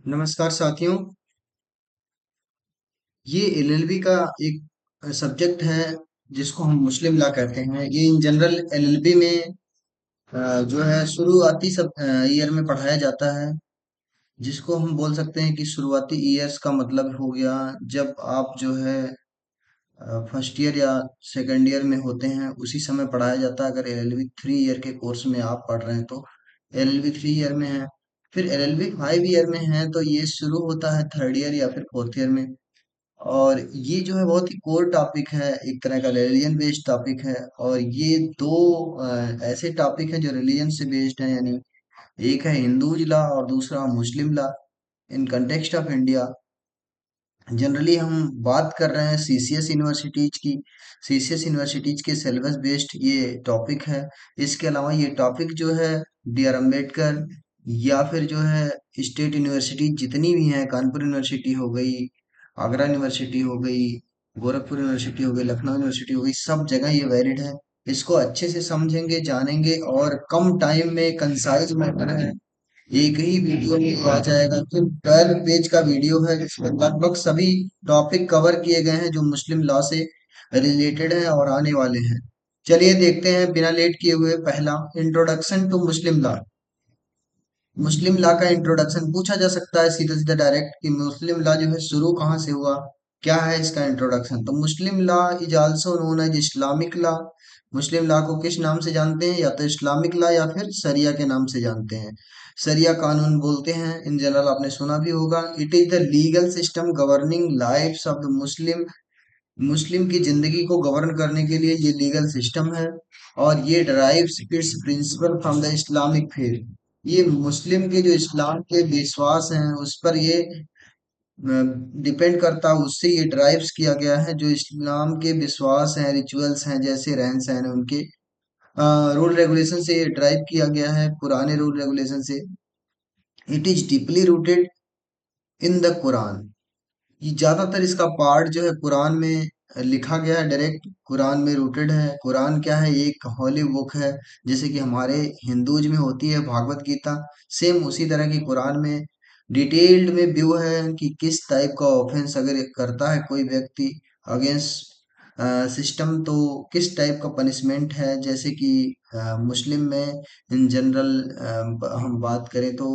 नमस्कार साथियों। ये एलएलबी का एक सब्जेक्ट है जिसको हम मुस्लिम लॉ कहते हैं। ये इन जनरल एलएलबी में जो है शुरुआती सब ईयर में पढ़ाया जाता है, जिसको हम बोल सकते हैं कि शुरुआती ईयर्स का मतलब हो गया जब आप जो है फर्स्ट ईयर या सेकंड ईयर में होते हैं, उसी समय पढ़ाया जाता है। अगर एलएलबी 3 ईयर के कोर्स में आप पढ़ रहे हैं तो एलएलबी 3 ईयर में है। फिर एलएलबी 5 ईयर में है तो ये शुरू होता है थर्ड ईयर या फिर फोर्थ ईयर में। और ये जो है बहुत ही कोर टॉपिक है, एक तरह का रिलीजन बेस्ड टॉपिक है। और ये दो ऐसे टॉपिक हैं जो रिलीजन से बेस्ड हैं, यानी एक है हिंदूज लॉ और दूसरा मुस्लिम law. In context of India generally हम बात कर रहे हैं सीसीएस यूनिवर्सिटीज की। सीसीएस यूनिवर्सिटीज के सिलेबस बेस्ड ये टॉपिक है। इसके अलावा ये टॉपिक जो है डी आर अम्बेडकर या फिर जो है स्टेट यूनिवर्सिटी जितनी भी हैं, कानपुर यूनिवर्सिटी हो गई, आगरा यूनिवर्सिटी हो गई, गोरखपुर यूनिवर्सिटी हो गई, लखनऊ यूनिवर्सिटी हो गई, सब जगह ये वैलिड है। इसको अच्छे से समझेंगे, जानेंगे और कम टाइम में कंसाइज मैटर है, एक ही वीडियो में आ जाएगा। तो 12 पेज का वीडियो है जिसमें लगभग सभी टॉपिक कवर किए गए हैं जो मुस्लिम लॉ से रिलेटेड है और आने वाले हैं। चलिए देखते हैं बिना लेट किए हुए। पहला, introduction to Muslim law. Muslim law का इंट्रोडक्शन पूछा जा सकता है सीधा सीधा डायरेक्ट कि मुस्लिम लॉ जो है शुरू कहाँ से हुआ, क्या है इसका इंट्रोडक्शन। तो Muslim law is also known as Islamic law. Muslim law को किस नाम से जानते हैं? या तो इस्लामिक लॉ या फिर शरिया के नाम से जानते हैं। शरिया कानून बोलते हैं इन जनरल, आपने सुना भी होगा। It is the legal system governing lifes of the Muslim. मुस्लिम की जिंदगी को गवर्न करने के लिए ये लीगल सिस्टम है। और ये derives its principle from the Islamic faith. ये मुस्लिम के जो इस्लाम के विश्वास हैं उस पर ये डिपेंड करता है, उससे ये ड्राइव्स किया गया है। जो इस्लाम के विश्वास हैं, रिचुअल्स हैं, जैसे रहन सहन है, उनके रूल रेगुलेशन से ये ड्राइव किया गया है, पुराने रूल रेगुलेशन से। It is deeply rooted in the Quran. ये ज्यादातर इसका पार्ट जो है कुरान में लिखा गया है, डायरेक्ट कुरान में रूटेड है। कुरान क्या है? ये एक होली बुक है, जैसे कि हमारे हिंदूज में होती है भागवत गीता, सेम उसी तरह की कुरान में डिटेल्ड में व्यू है कि किस टाइप का ऑफेंस अगर करता है कोई व्यक्ति अगेंस्ट सिस्टम, तो किस टाइप का पनिशमेंट है। जैसे कि मुस्लिम में इन जनरल हम बात करें तो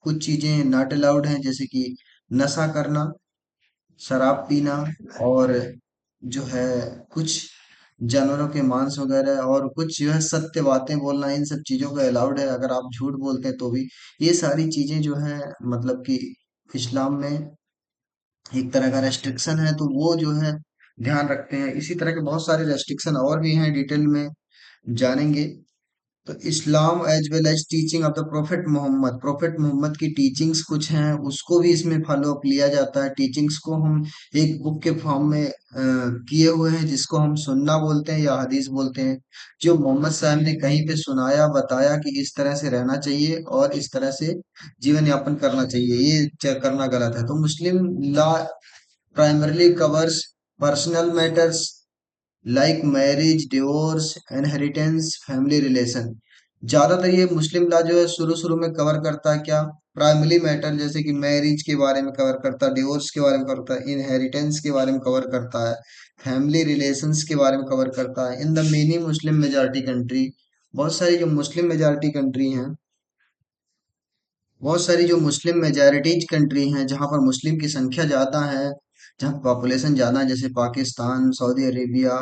कुछ चीजें नॉट अलाउड हैं, जैसे कि नशा करना, शराब पीना, और जो है कुछ जानवरों के मांस वगैरह, और कुछ जो है सत्य बातें बोलना, इन सब चीजों का अलाउड है। अगर आप झूठ बोलते हैं तो भी ये सारी चीजें जो है मतलब कि इस्लाम में एक तरह का रेस्ट्रिक्शन है, तो वो जो है ध्यान रखते हैं। इसी तरह के बहुत सारे रेस्ट्रिक्शन और भी हैं, डिटेल में जानेंगे। तो Islam as well as teaching of the prophet Muhammad की टीचिंग्स कुछ हैं, उसको भी इसमें फॉलो अप लिया जाता है। टीचिंग्स को हम एक बुक के फॉर्म में किए हुए हैं, जिसको हम सुन्ना बोलते हैं या हदीस बोलते हैं। जो मोहम्मद साहब ने कहीं पे सुनाया, बताया कि इस तरह से रहना चाहिए और इस तरह से जीवन यापन करना चाहिए, ये करना गलत है। तो Muslim law primarily covers personal matters like marriage, divorce, inheritance, family relation. ज्यादातर ये मुस्लिम लॉ जो है शुरू शुरू में कवर करता है क्या? प्राइमरी मैटर, जैसे कि मैरिज के बारे में कवर करता है, डिवोर्स के बारे में करता है, इनहेरिटेंस के बारे में कवर करता है, फैमिली रिलेशंस के बारे में कवर करता है। In the many Muslim majority country, बहुत सारी जो मुस्लिम मेजॉरिटी कंट्री हैं, बहुत सारी जो मुस्लिम मेजॉरिटीज कंट्री हैं जहाँ पर मुस्लिम की संख्या ज्यादा है, जहाँ पॉपुलेशन ज्यादा है, जैसे Pakistan, Saudi Arabia,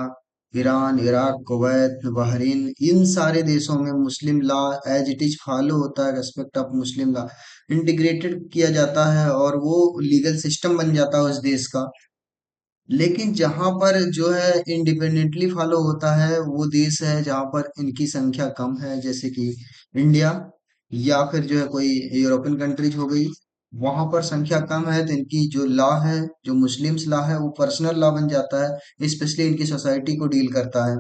Iran, Iraq, Kuwait, Bahrain, इन सारे देशों में Muslim law as it is follow होता है। Respect of Muslim law integrated किया जाता है और वो लीगल सिस्टम बन जाता है उस देश का। लेकिन जहां पर जो है इंडिपेंडेंटली फॉलो होता है वो देश है जहां पर इनकी संख्या कम है, जैसे कि इंडिया या फिर जो है कोई यूरोपियन कंट्रीज हो गई। वहां पर संख्या कम है तो इनकी जो लॉ है, जो मुस्लिम्स लॉ है, वो पर्सनल लॉ बन जाता है, स्पेशली इनकी सोसाइटी को डील करता है।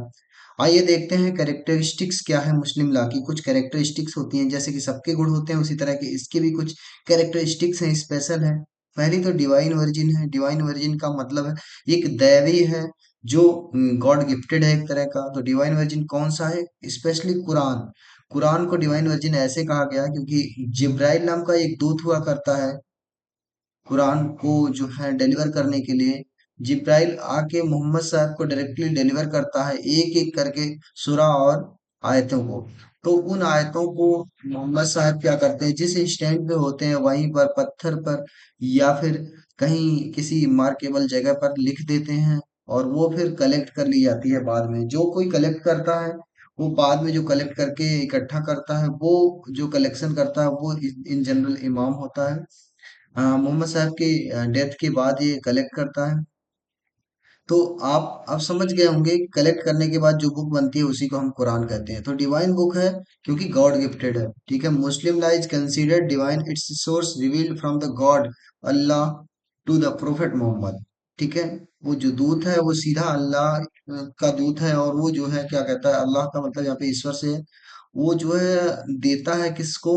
आइए देखते हैं कैरेक्टरिस्टिक्स क्या है मुस्लिम लॉ की। कुछ कैरेक्टरिस्टिक्स होती हैं, जैसे कि सबके गुण होते हैं उसी तरह के इसके भी कुछ कैरेक्टरिस्टिक्स हैं, स्पेशल है। पहली तो डिवाइन वर्जिन है। डिवाइन वर्जिन का मतलब है एक दैवी है, जो गॉड गिफ्टेड है एक तरह का। तो डिवाइन वर्जिन कौन सा है? स्पेशली कुरान। कुरान को डिवाइन वर्जिन ऐसे कहा गया क्योंकि जिब्राइल नाम का एक दूत हुआ करता है, कुरान को जो है डिलीवर करने के लिए जिब्राइल आके मोहम्मद साहब को डायरेक्टली डिलीवर करता है, एक एक करके सूरा और आयतों को। तो उन आयतों को मोहम्मद साहब क्या करते हैं, जिस स्टैंड पे होते हैं वहीं पर पत्थर पर या फिर कहीं किसी मार्केबल जगह पर लिख देते हैं, और वो फिर कलेक्ट कर ली जाती है बाद में। जो कोई कलेक्ट करता है वो बाद में जो कलेक्ट करके इकट्ठा करता है, वो जो कलेक्शन करता है वो इन जनरल इमाम होता है। मोहम्मद साहब की डेथ के बाद ये कलेक्ट करता है। तो आप समझ गए होंगे, कलेक्ट करने के बाद जो बुक बनती है उसी को हम कुरान कहते हैं। तो डिवाइन बुक है क्योंकि गॉड गिफ्टेड है। ठीक है, Muslim law is considered divine, its source revealed from the God Allah to the prophet Muhammad. ठीक है, वो जो दूत है वो सीधा अल्लाह का दूत है, और वो जो है क्या कहता है, अल्लाह का मतलब यहाँ पे ईश्वर से है। वो जो है देता है किसको,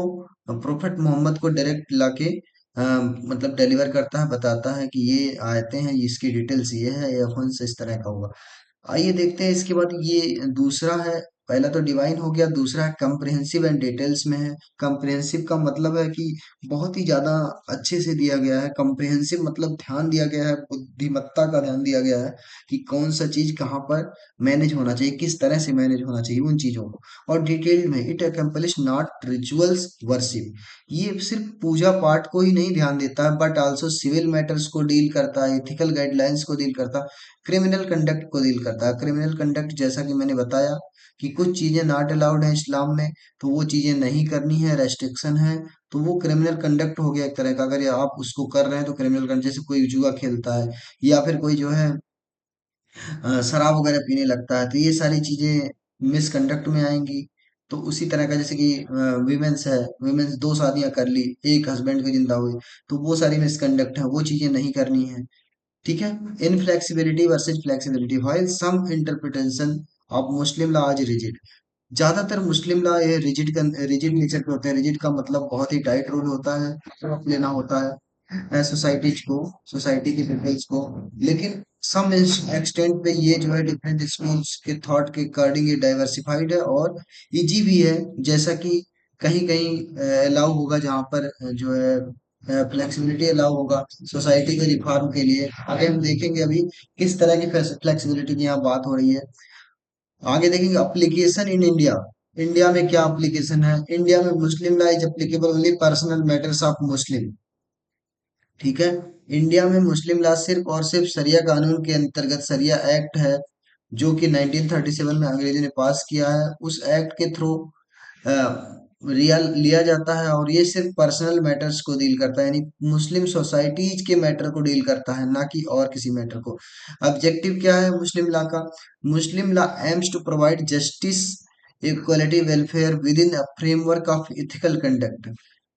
प्रोफेट मोहम्मद को डायरेक्ट लाके मतलब डिलीवर करता है, बताता है कि ये आयतें हैं, इसकी डिटेल्स ये है, ये अपन से इस तरह का होगा। आइए देखते हैं इसके बाद ये दूसरा है। पहला तो डिवाइन हो गया, दूसरा है कम्प्रिहेंसिव एंड डिटेल्स में है। कम्प्रिहेंसिव का मतलब है कि बहुत ही ज्यादा अच्छे से दिया गया है। कम्प्रिहेंसिव मतलब ध्यान दिया गया है, बुद्धिमत्ता का ध्यान दिया गया है कि कौन सा चीज कहाँ पर मैनेज होना चाहिए, किस तरह से मैनेज होना चाहिए उन चीजों को। और डिटेल्ड में it accomplish not rituals worship, ये सिर्फ पूजा पाठ को ही नहीं ध्यान देता है, बट आल्सो सिविल मैटर्स को डील करता है, एथिकल गाइडलाइंस को डील करता है, क्रिमिनल कंडक्ट को डील करता है। क्रिमिनल कंडक्ट जैसा कि मैंने बताया कि कुछ चीजें नॉट अलाउड है इस्लाम में, तो वो चीजें नहीं करनी है, रेस्ट्रिक्शन है। तो वो क्रिमिनल कंडक्ट हो गया एक तरह का। अगर ये आप उसको कर रहे हैं तो क्रिमिनल कंडक्ट, जैसे कोई जुआ खेलता है या फिर कोई जो है शराब वगैरह पीने लगता है, तो ये सारी चीजें मिसकंडक्ट में आएंगी। तो उसी तरह का जैसे कि विमेंस है, विमेंस दो शादियां कर ली, एक हस्बैंड की जिंदा हुई, तो वो सारी मिसकंडक्ट है, वो चीजें नहीं करनी है। ठीक है, inflexibility versus flexibility, while some interpretation of Muslim law आज रिजिड, ज्यादातर मुस्लिम लॉ ये रिजिड नेचर के होते हैं। रिजिड का मतलब बहुत ही टाइट रूल होता है, रख लेना होता है सोसाइटीज को, सोसाइटी की पीपल्स को। लेकिन सम एक्सटेंट पे ये जो है डिफरेंट स्कूल्स के थॉट के अकॉर्डिंग ये डाइवर्सिफाइड है और इजी भी है। जैसा कि कहीं कहीं अलाउ होगा जहाँ पर जो है फ्लेक्सिबिलिटी अलाउ होगा सोसाइटी के रिफॉर्म के लिए। आगे हम देखेंगे अभी किस तरह की फ्लेक्सिबिलिटी की यहाँ बात हो रही है। आगे देखेंगे एप्लीकेशन इन इंडिया। इंडिया में क्या एप्लीकेशन है, इंडिया में Muslim law is applicable only personal matters of Muslim. ठीक है, इंडिया में मुस्लिम लॉ सिर्फ और सिर्फ शरिया कानून के अंतर्गत शरिया एक्ट है, जो कि 1937 में अंग्रेजों ने पास किया है। उस एक्ट के थ्रू रियल लिया जाता है, और ये सिर्फ पर्सनल मैटर्स को डील करता है, यानी मुस्लिम सोसाइटीज के मैटर को डील करता है, ना कि और किसी मैटर को। ऑब्जेक्टिव क्या है मुस्लिम लॉ का, Muslim law aims to provide justice, equality, welfare with in a framework of ethical conduct.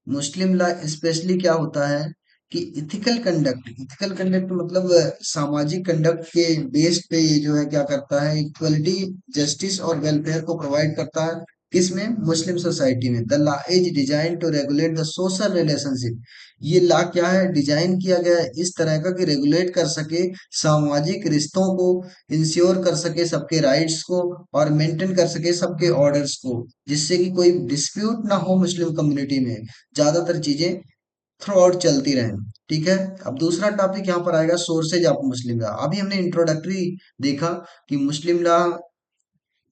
Muslim law specially क्या होता है कि इथिकल कंडक्ट मतलब सामाजिक कंडक्ट के बेस पे ये जो है क्या करता है, इक्वलिटी, जस्टिस और वेलफेयर को प्रोवाइड करता है। किसमें, मुस्लिम सोसाइटी में। The law is design to regulate the social relationship, ये लॉ क्या है, डिजाइन किया गया है इस तरह का कि रेगुलेट कर सके सामाजिक रिश्तों को, इंश्योर कर सके सबके राइट्स को, और मेंटेन कर सके सबके ऑर्डर्स को, जिससे कि कोई डिस्प्यूट ना हो मुस्लिम कम्युनिटी में, ज्यादातर चीजें थ्रू आउट चलती रहें। ठीक है, अब दूसरा टॉपिक यहाँ पर आएगा, सोर्सेज ऑफ मुस्लिम लॉ। अभी हमने इंट्रोडक्टरी देखा कि मुस्लिम लॉ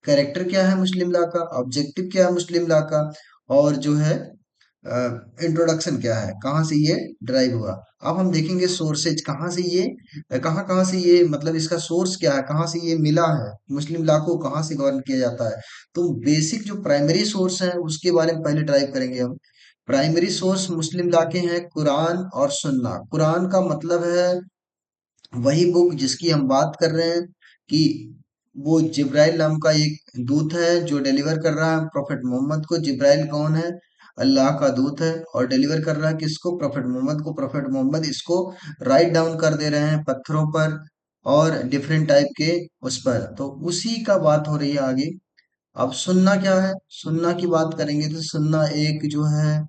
कैरेक्टर क्या है, मुस्लिम लॉ का ऑब्जेक्टिव क्या है मुस्लिम लॉ का, और जो है इंट्रोडक्शन क्या है, कहाँ से ये ड्राइव हुआ। अब हम देखेंगे सोर्सेज, कहाँ से ये कहाँ कहाँ से ये मतलब इसका सोर्स क्या है, कहाँ से ये मिला है, मुस्लिम लॉ को कहाँ से गवर्न किया जाता है। तो बेसिक जो प्राइमरी सोर्स है उसके बारे में पहले ड्राइव करेंगे हम। प्राइमरी सोर्स मुस्लिम लॉ के हैं कुरान और सुन्ना। कुरान का मतलब है वही बुक जिसकी हम बात कर रहे हैं कि वो जिब्राइल नाम का एक दूत है जो डिलीवर कर रहा है प्रोफेट मोहम्मद को। जिब्राइल कौन है, अल्लाह का दूत है, और डिलीवर कर रहा है किसको, प्रोफेट मोहम्मद को। प्रोफेट मोहम्मद इसको राइट डाउन कर दे रहे हैं पत्थरों पर और डिफरेंट टाइप के उस पर। तो उसी का बात हो रही है आगे। अब सुन्ना क्या है, सुन्ना की बात करेंगे तो सुन्ना एक जो है,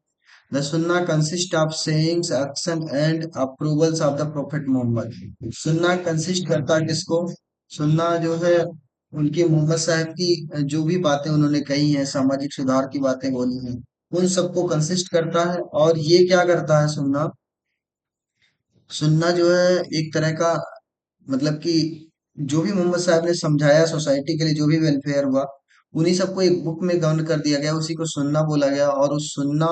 the Sunnah consist of sayings, action and approvals of the prophet Muhammad. Sunnah consist करता है किसको, सुन्ना जो है उनके मोहम्मद साहब की जो भी बातें उन्होंने कही हैं, सामाजिक सुधार की बातें बोली हैं, उन सबको कंसिस्ट करता है। और ये क्या करता है सुन्ना, सुन्ना जो है एक तरह का, मतलब कि जो भी मोहम्मद साहब ने समझाया सोसाइटी के लिए, जो भी वेलफेयर हुआ, उन्हीं सबको एक बुक में गवर्न कर दिया गया, उसी को सुन्ना बोला गया। और उस सुन्ना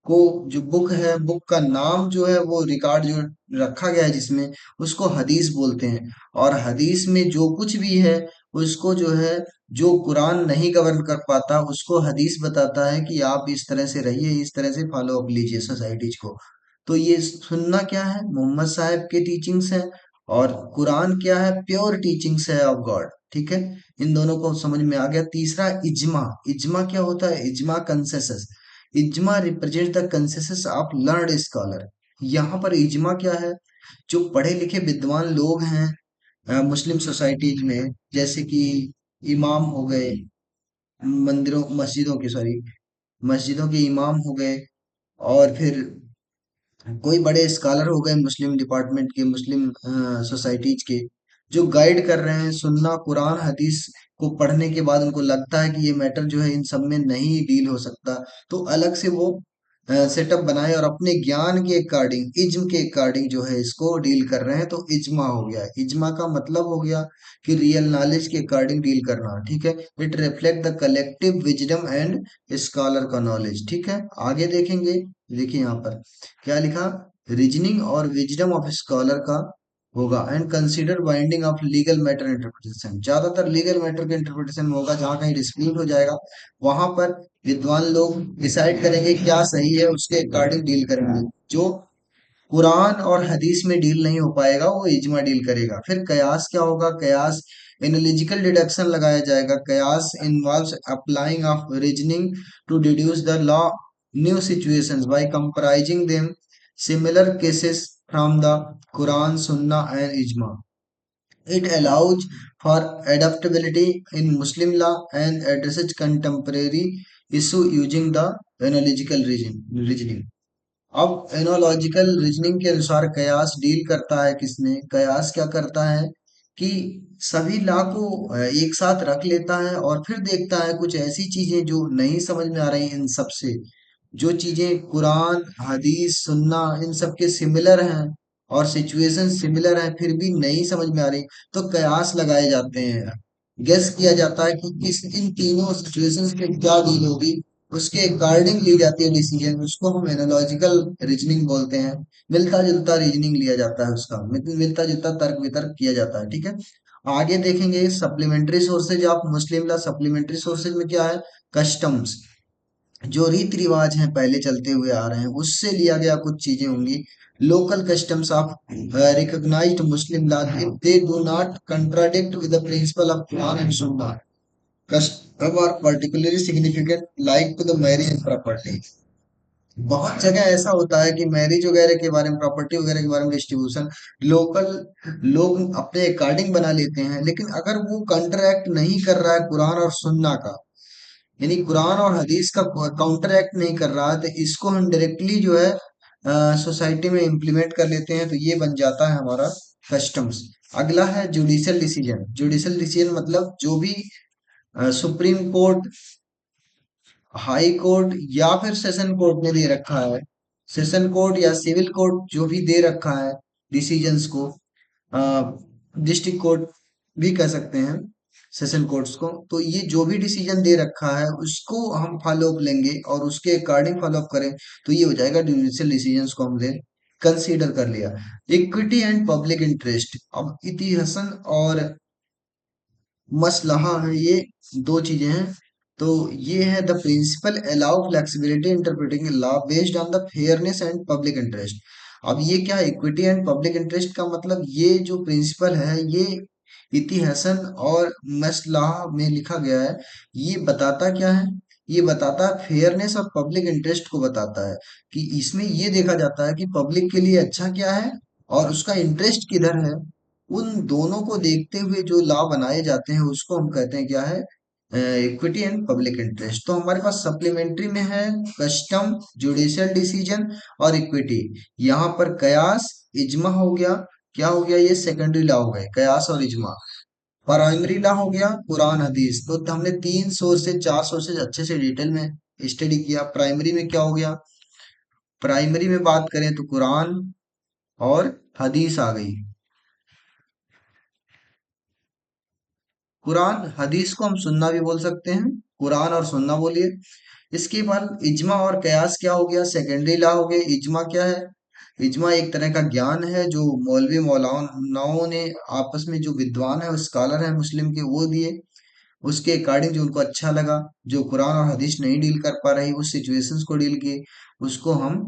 को, जो बुक है, बुक का नाम जो है, वो रिकॉर्ड जो रखा गया है जिसमें, उसको हदीस बोलते हैं। और हदीस में जो कुछ भी है, उसको जो है, जो कुरान नहीं गवर्न कर पाता, उसको हदीस बताता है कि आप इस तरह से रहिए, इस तरह से फॉलो अप लीजिए सोसाइटीज को। तो ये सुन्ना क्या है? मोहम्मद साहब के टीचिंग्स है। और कुरान क्या है? प्योर टीचिंग्स है ऑफ गॉड। ठीक है, इन दोनों को समझ में आ गया। तीसरा, इज्मा। इज्मा क्या होता है? इज्मा consensus. Ijma represent the consensus of learned scholar. यहाँ पर इज्मा क्या है? जो पढ़े लिखे विद्वान लोग हैं मुस्लिम सोसाइटीज में, जैसे कि इमाम हो गए, मंदिरों मस्जिदों के, सॉरी, मस्जिदों के इमाम हो गए, और फिर कोई बड़े स्कॉलर हो गए मुस्लिम डिपार्टमेंट के, मुस्लिम सोसाइटीज के, जो गाइड कर रहे हैं। सुन्ना कुरान हदीस को पढ़ने के बाद उनको लगता है कि ये मैटर जो है इन सब में नहीं डील हो सकता, तो अलग से वो सेटअप बनाए और अपने ज्ञान के अकॉर्डिंग, इज्म के अकॉर्डिंग जो है इसको डील कर रहे हैं। तो इज्मा हो गया। इज्मा का मतलब हो गया कि रियल नॉलेज के अकॉर्डिंग डील करना। ठीक है, it reflect the collective wisdom and scholar का नॉलेज। ठीक है, आगे देखेंगे। देखिए यहाँ पर क्या लिखा? रीजनिंग और विजडम ऑफ स्कॉलर का होगा, and consider binding of legal matter interpretation. ज्यादातर लीगल मैटर के इंटरप्रिटेशन में होगा, जहां कहीं डिस्प्यूट हो जाएगा वहां पर विद्वान लोग डिसाइड करेंगे क्या सही है, उसके अकॉर्डिंग डील करेंगे। जो कुरान और हदीस में डील नहीं हो पाएगा, वो इजमा डील करेगा। फिर कयास क्या होगा? कयास एनालिटिकल डिडक्शन लगाया जाएगा। Qiyas involves applying of reasoning to deduce the law new situations by comparing them similar cases from the Quran, Sunnah and Ijma. It allows for adaptability in Muslim law and addresses contemporary issue using the analogical reasoning. अब एनोलॉजिकल reasoning के अनुसार कयास deal करता है किसमें? कयास क्या करता है कि सभी लॉ को एक साथ रख लेता है, और फिर देखता है कुछ ऐसी चीजें जो नहीं समझ में आ रही इन सब से, जो चीजें कुरान हदीस सुन्ना इन सब के सिमिलर हैं और सिचुएशन सिमिलर है, फिर भी नहीं समझ में आ रही, तो कयास लगाए जाते हैं। गेस किया जाता है कि किस इन तीनों सिचुएशंस पे क्या डील होगी, उसके अकॉर्डिंग ली जाती है डिसीजन। उसको हम एनालॉजिकल रीजनिंग बोलते हैं। मिलता जुलता रीजनिंग लिया जाता है उसका, मिलता जुलता तर्क वितर्क किया जाता है। ठीक है, आगे देखेंगे supplementary sources of Muslim law. Supplementary sources में क्या है? कस्टम्स, जो रीति रिवाज हैं पहले चलते हुए आ रहे हैं, उससे लिया गया कुछ चीजें होंगी। Local customs of recognised Muslim law, if they do not contradict with the principle of Quran and Sunnah, custom are particularly significant like to the marriage and property. बहुत जगह ऐसा होता है कि मैरिज वगैरह के बारे में, प्रॉपर्टी वगैरह के बारे में डिस्ट्रीब्यूशन लोकल लोग अपने अकॉर्डिंग बना लेते हैं, लेकिन अगर वो कंट्रैक्ट नहीं कर रहा है कुरान और सुन्ना का, यानी कुरान और हदीस का काउंटर एक्ट नहीं कर रहा है, तो इसको हम डायरेक्टली जो है सोसाइटी में इम्प्लीमेंट कर लेते हैं, तो ये बन जाता है हमारा कस्टम्स। अगला है जुडिशियल डिसीजन। जुडिशियल डिसीजन मतलब जो भी सुप्रीम कोर्ट, हाई कोर्ट या फिर सेशन कोर्ट ने दे रखा है, सेशन कोर्ट या सिविल कोर्ट जो भी दे रखा है डिसीजंस को, डिस्ट्रिक्ट कोर्ट भी कह सकते हैं सेशन कोर्ट्स को, तो ये जो भी डिसीजन दे रखा है उसको हम फॉलो अप लेंगे और उसके अकॉर्डिंग फॉलो अप करें, तो ये हो जाएगा जुडिशियल डिसीजंस को हमने कंसीडर कर लिया। Equity and public interest. अब इतिहासन और मसलहा है, ये दो चीजें हैं। तो ये है the principle allow flexibility interpreting law based on the fairness and public interest. अब ये क्या है? इक्विटी एंड पब्लिक इंटरेस्ट का मतलब, ये जो प्रिंसिपल है, ये इतिहासन और मसलहा में लिखा गया है। ये बताता क्या है? ये बताता है फेयरनेस और पब्लिक इंटरेस्ट को बताता है, कि इसमें ये देखा जाता है कि पब्लिक के लिए अच्छा क्या है और उसका इंटरेस्ट किधर है। उन दोनों को देखते हुए जो लॉ बनाए जाते हैं उसको हम कहते हैं क्या है? Equity and public interest. तो हमारे पास सप्लीमेंट्री में है कस्टम, जुडिशियल डिसीजन और इक्विटी। यहाँ पर कयास, इजमा हो गया। क्या हो गया? ये सेकेंडरी लॉ हो गए, कयास और इजमा। प्राइमरी लॉ हो गया कुरान हदीस। तो हमने 3 सोर्सेज 4 सोर्सेज अच्छे से डिटेल में स्टडी किया। प्राइमरी में क्या हो गया? प्राइमरी में बात करें तो कुरान और हदीस आ गई। कुरान हदीस को हम सुन्ना भी बोल सकते हैं, कुरान और सुन्ना बोलिए। इसके बाद इजमा और कयास क्या हो गया, सेकेंडरी लॉ हो गए। इजमा क्या है? इजमा एक तरह का ज्ञान है जो मौलवी मौलानाओं ने आपस में, जो विद्वान है, स्कॉलर है मुस्लिम के, वो दिए। उसके अकॉर्डिंग जो उनको अच्छा लगा, जो कुरान और हदीस नहीं डील कर पा रही उस सिचुएशंस को डील किए, उसको हम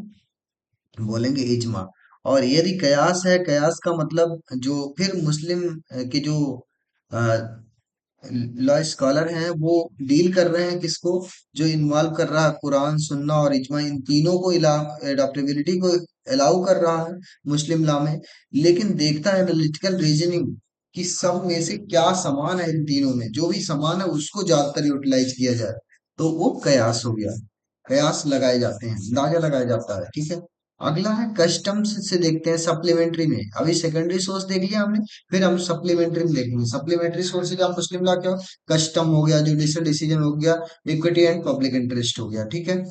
बोलेंगे इजमा। और यदि कयास है, कयास का मतलब जो फिर मुस्लिम के जो लॉ स्कॉलर हैं वो डील कर रहे हैं किसको, जो इन्वॉल्व कर रहा है कुरान सुन्ना और इजमा, इन तीनों को एडॉप्टेबिलिटी को अलाउ कर रहा है मुस्लिम लॉ में। लेकिन देखता है एनालिटिकल रीजनिंग कि सब में से क्या समान है, इन तीनों में जो भी समान है उसको ज्यादातर यूटिलाइज किया जाए, तो वो कयास हो गया। कयास लगाए जाते हैं, अंदाजा लगाया जाता है, ठीक है। अगला है कस्टम्स से देखते हैं सप्लीमेंट्री में। अभी सेकेंडरी सोर्स देख लिया हमने, फिर हम सप्लीमेंट्री में देखेंगे। सप्लीमेंट्री सोर्स का मुस्लिम लॉ क्या हो? कस्टम हो गया, जुडिशियल डिसीजन हो गया, इक्विटी एंड पब्लिक इंटरेस्ट हो गया, ठीक है।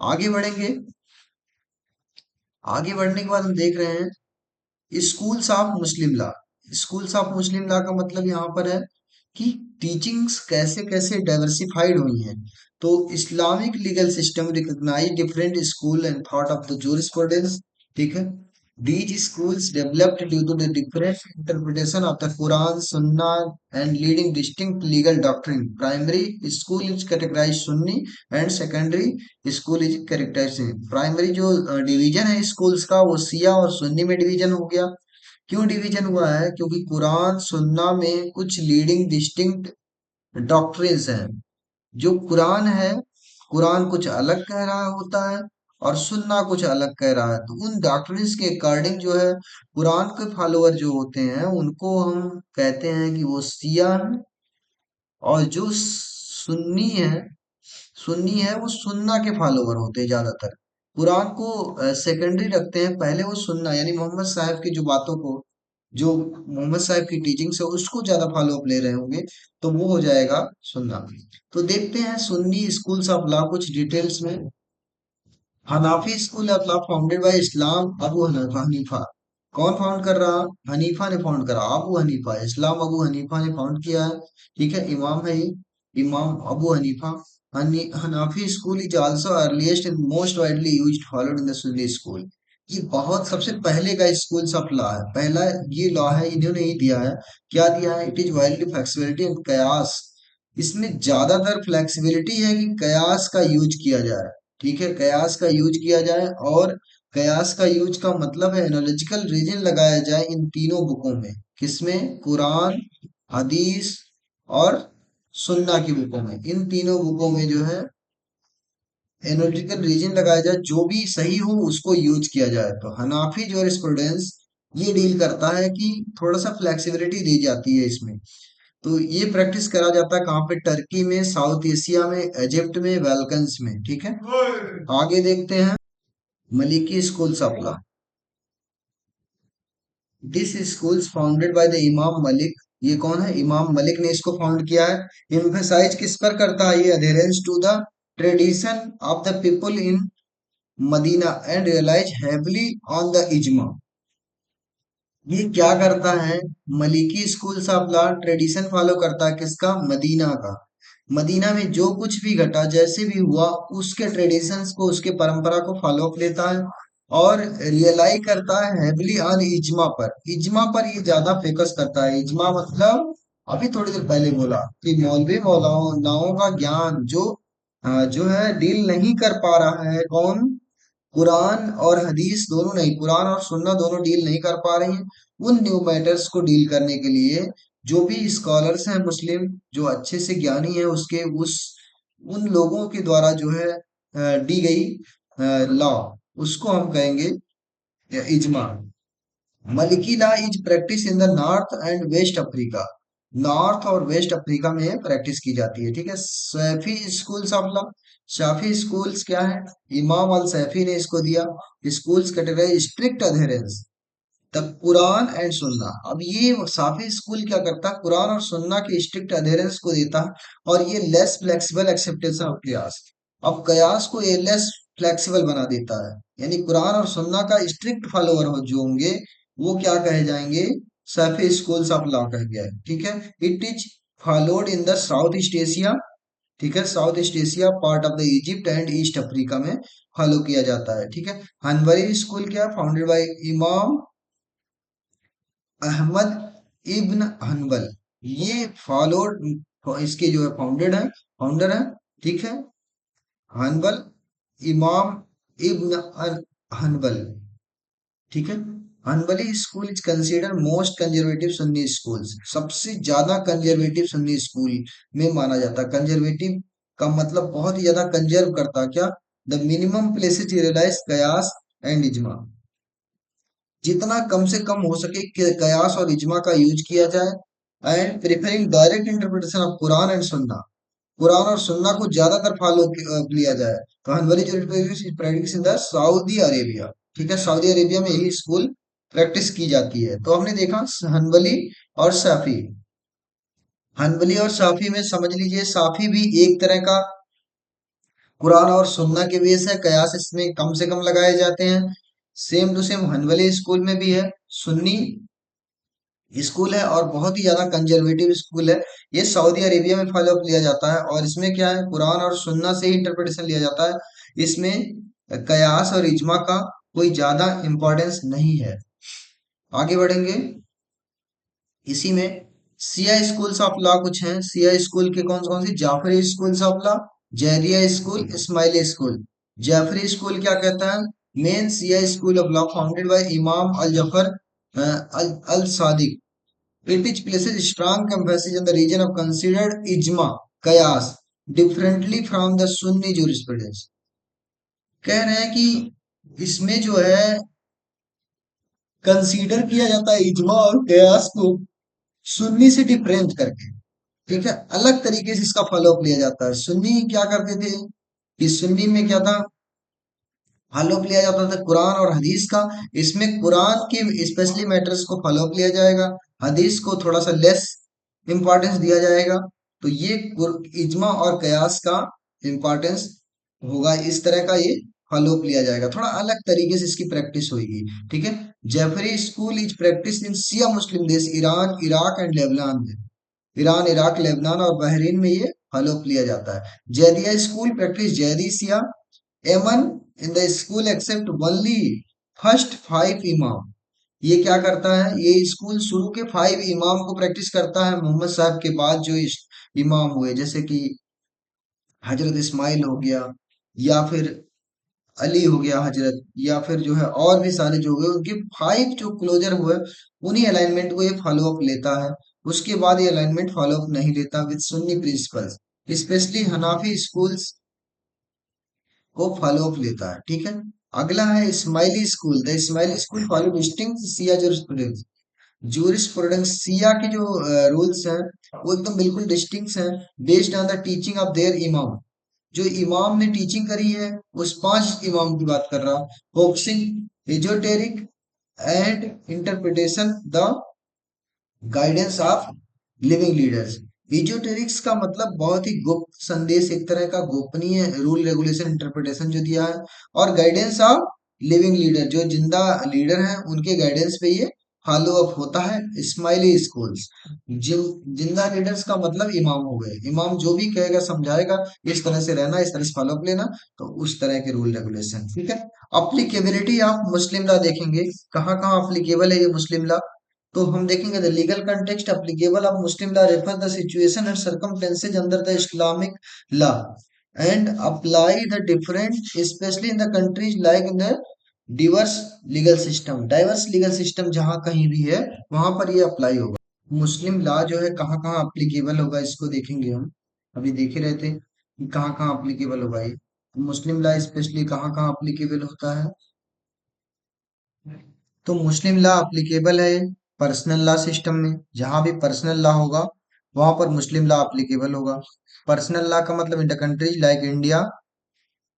आगे बढ़ेंगे। आगे बढ़ने के बाद हम देख रहे हैं schools of Muslim law. Schools of Muslim law का मतलब यहाँ पर है कि टीचिंग्स कैसे कैसे डाइवर्सिफाइड हुई हैं। तो Islamic legal system recognize different school and thought of the jurisprudence, ठीक है। These schools developed due to the different interpretation of the Quran, Sunnah, and leading distinct legal doctrine. Primary school is categorized Sunni and secondary school is categorized। Primary जो division है schools का वो सिया और सुन्नी में division हो गया। क्यों division हुआ है? क्योंकि कुरान सुन्ना में कुछ लीडिंग डिस्टिंक्ट डॉक्ट्रिन्स हैं। जो कुरान है, कुरान कुछ अलग कह रहा होता है और सुन्ना कुछ अलग कह रहा है। तो उन डॉक्ट्रिन्स के अकॉर्डिंग जो है कुरान के फॉलोअर जो होते हैं उनको हम कहते हैं कि वो सिया हैं, और जो सुन्नी है वो सुन्ना के फॉलोवर होते हैं ज्यादातर। कुरान को सेकेंडरी रखते हैं, पहले वो सुन्ना यानी मोहम्मद साहब की जो बातों को, जो मोहम्मद साहब की टीचिंग्स है उसको ज्यादा फॉलो अप ले रहे होंगे, तो वो हो जाएगा सुन्ना। तो देखते हैं सुन्नी स्कूल्स ऑफ लॉ कुछ डिटेल्स में। Hanafi school of law founded bye Islam Abu Hanifa. कौन फाउंड कर रहा? हनीफा ने फाउंड करा, अबू हनीफा, इस्लाम अबू हनीफा ने फाउंड किया है, ठीक है। इमाम है ये, इमाम Abu Hanifa. Hanafi school is also earliest and most widely used followed in the Sunni school. ये बहुत सबसे पहले का स्कूल्स ऑफ लॉ है, पहला ये लॉ है, इन्होंने ही दिया है। क्या दिया है? It is widely flexibility and कयास। इसमें ज्यादातर फ्लेक्सिबिलिटी है कि कयास का यूज किया जाए, ठीक है, कयास का यूज किया जाए। और कयास का यूज का मतलब है एनालिटिकल रीजन लगाया जाए इन तीनों बुकों में। किसमें? कुरान, हदीस और सुन्ना की बुकों में। इन तीनों बुकों में जो है एनालिटिकल रीजन लगाया जाए, जो भी सही हो उसको यूज किया जाए। तो हनाफी जूरिस्प्रूडेंस ये डील करता है कि थोड़ा सा फ्लेक्सिबिलिटी दी जाती है इसमें। तो ये प्रैक्टिस करा जाता है कहाँ पे? टर्की में, साउथ एशिया में, इजिप्ट में, बाल्कन्स में, ठीक है। आगे देखते हैं मलिकी स्कूल सपला। This schools founded by the imam Malik. ये कौन है? इमाम मलिक ने इसको फाउंड किया है। एम्फेसाइज किस पर करता है ये? Adherence to the tradition of the people in Medina and relies heavily on the ijma. ये क्या करता है? Maliki schools of law tradition follow करता है, किसका? मदीना का। मदीना में जो कुछ भी घटा, जैसे भी हुआ, उसके ट्रेडिशंस को, उसके परंपरा को फॉलो अप लेता है और रियलाई करता है हैविली ऑन इजमा पर। इजमा पर ये ज्यादा फोकस करता है। इजमा मतलब अभी थोड़ी देर पहले बोला कि मौलवी मौलानाओं का ज्ञान जो जो है डील नहीं कर पा रहा है। कौन? कुरान और हदीस दोनों नहीं, कुरान और सुन्ना दोनों डील नहीं कर पा रही हैं। उन न्यू मैटर्स को डील करने के लिए जो भी स्कॉलर्स हैं मुस्लिम, जो अच्छे से ज्ञानी है उसके उस उन लोगों के द्वारा जो है दी गई लॉ, उसको हम कहेंगे इजमा। Maliki law is practice in the North and West Africa. North और वेस्ट अफ्रीका में प्रैक्टिस की जाती है, ठीक है। Shafi schools of law. Shafi schools क्या है? इमाम अल सैफी ने इसको दिया। Schools category strict adherence the Quran and Sunnah. अब ये साफी स्कूल क्या करता है? कुरान और सुन्ना के स्ट्रिक्ट अधेरेंस को देता है, और ये लेस फ्लेक्सिबल एक्सेप्टेंस ऑफ कयास। अब कयास को ये लेस फ्लेक्सिबल बना देता है। यानी कुरान और सुन्ना का स्ट्रिक्ट फॉलोअर हो जो होंगे वो क्या कहे जाएंगे, सफ़ी स्कूल्स ऑफ लॉ कह गया है। ठीक है। It is followed in the south east Asia. ठीक है, south east Asia part of the Egypt and east Africa में फॉलो किया जाता है। ठीक है। हनबली स्कूल क्या, फाउंडेड बाय इमाम अहमद इब्न हनबल। ये फॉलोड, इसके जो है फाउंडर है। ठीक है, हनबल, इमाम इब्न हनबल। ठीक है। Hanbali school is consider most conservative Sunni schools, सबसे ज्यादा कंजर्वेटिव सुन्नी स्कूल में माना जाता है। कंजर्वेटिव का मतलब बहुत ही ज्यादा कंजर्व करता है क्या, द मिनिमम प्लेसेस रियलाइज कयास एंड इजमा, जितना कम से कम हो सके कयास और इजमा का यूज किया जाए, and preferring direct interpretation of Quran and सुन्ना, कुरान और सुन्ना को ज्यादातर फॉलो लिया जाए। तो हनबली जो practice in the Saudi Arabia. ठीक है, सऊदी अरेबिया में यही स्कूल प्रैक्टिस की जाती है। तो हमने देखा हनबली और साफी। हनबली और साफी में समझ लीजिए, साफी भी एक तरह का कुरान और सुन्ना के बेस है, कयास इसमें कम से कम लगाए जाते हैं। Same to same Hanbali school में भी है, सुन्नी स्कूल है और बहुत ही ज्यादा कंजर्वेटिव स्कूल है। ये सऊदी अरेबिया में फॉलो अप लिया जाता है और इसमें क्या है, कुरान और सुन्ना से ही इंटरप्रिटेशन लिया जाता है। इसमें कयास और इजमा का कोई ज्यादा इंपॉर्टेंस नहीं है। आगे बढ़ेंगे इसी में। सिया स्कूल्स ऑफ लॉ कुछ हैं। सिया स्कूल के कौन कौन से, जाफरी स्कूल्स ऑफ लॉ, जैरिया school, Ismaili school. Jafari school क्या कहता है, main Shia school of law founded by imam al Zafar Al Sadiq. It is places strong emphasis on the region of considered ijma, qiyas, differently from the Sunni jurisprudence। कह रहे हैं कि इसमें जो है कंसीडर किया जाता है इजमा और कयास को सुन्नी से डिफरेंट करके। ठीक है, अलग तरीके से इसका फॉलो अप लिया जाता है। सुन्नी क्या करते थे कि सुन्नी में क्या था, फॉलो अप लिया जाता था कुरान और हदीस का। इसमें कुरान के स्पेशली मैटर्स को फॉलो अप लिया जाएगा, हदीस को थोड़ा सा लेस इंपॉर्टेंस दिया जाएगा। तो ये इजमा और कयास का इंपॉर्टेंस होगा, इस तरह का ये फॉलो अप लिया जाएगा, थोड़ा अलग तरीके से इसकी प्रैक्टिस होगी। ठीक है। Jafari school is practice in Shia Muslim देश, ईरान, इराक एंड लेबनान में। ईरान, इराक, लेबनान और बहरीन में ये फॉलो अप लिया जाता है। जैदिया स्कूल प्रैक्टिस जैदिसिया among in the school except only first 5 इमाम। ये क्या करता है, ये स्कूल शुरू के 5 इमाम को प्रैक्टिस करता है, मोहम्मद साहब के बाद जो इमाम हुए, जैसे कि हजरत इस्माइल हो गया, या फिर अली हो गया हजरत, या फिर जो है और भी सारे जो हुए, उनके 5 जो क्लोजर हुए, उन्हीं अलाइनमेंट को ये फॉलो अप लेता है। उसके बाद ये अलाइनमेंट फॉलो अप नहीं लेता with Sunni principles, specially Hanafi schools को फॉलो अप लेता है। ठीक है। अगला है Ismaili school. The Ismaili school follow distinct Siya jurisprudence. Jurisprudence Siya की जो रूल्स हैं वो एकदम बिल्कुल डिस्टिंक्ट हैं, based on the teaching of their इमाम। जो इमाम ने टीचिंग करी है उस 5 इमाम की बात कर रहा, focusing esoteric and interpretation the guidance of living leaders. Esoterics का मतलब बहुत ही गुप्त संदेश, एक तरह का गोपनीय रूल रेगुलेशन इंटरप्रिटेशन जो दिया है, और गाइडेंस ऑफ लिविंग लीडर, जो जिंदा लीडर हैं उनके गाइडेंस पे ये फॉलो अप होता है। स्माइली स्कूल्स, जिंदा लीडर्स का मतलब इमाम हो गए, इमाम जो भी कहेगा समझाएगा, इस तरह से रहना, इस तरह से फॉलो अप लेना, तो उस तरह के रूल रेगुलेशन। ठीक है। अप्लीकेबिलिटी ऑफ मुस्लिम लॉ देखेंगे, कहाँ कहाँ अप्लीकेबल है ये मुस्लिम लॉ। तो हम देखेंगे the legal context applicable of Muslim law refer the situation and circumstances under the Islamic law and apply the different specially in the countries like in the Divers legal system. Diverse legal system जहां कहीं भी है वहां पर ये apply होगा। मुस्लिम law जो है कहाँ कहाँ अप्लीकेबल होगा इसको देखेंगे हम। अभी देख ही रहे थे कि कहाँ कहाँ अप्लीकेबल होगा ये। मुस्लिम लॉ स्पेशली कहाँ कहाँ अप्लीकेबल होता है, तो मुस्लिम लॉ अप्लीकेबल है पर्सनल लॉ सिस्टम में। जहां भी पर्सनल लॉ होगा वहां पर मुस्लिम लॉ अप्लीकेबल होगा। पर्सनल लॉ का मतलब in the countries like India,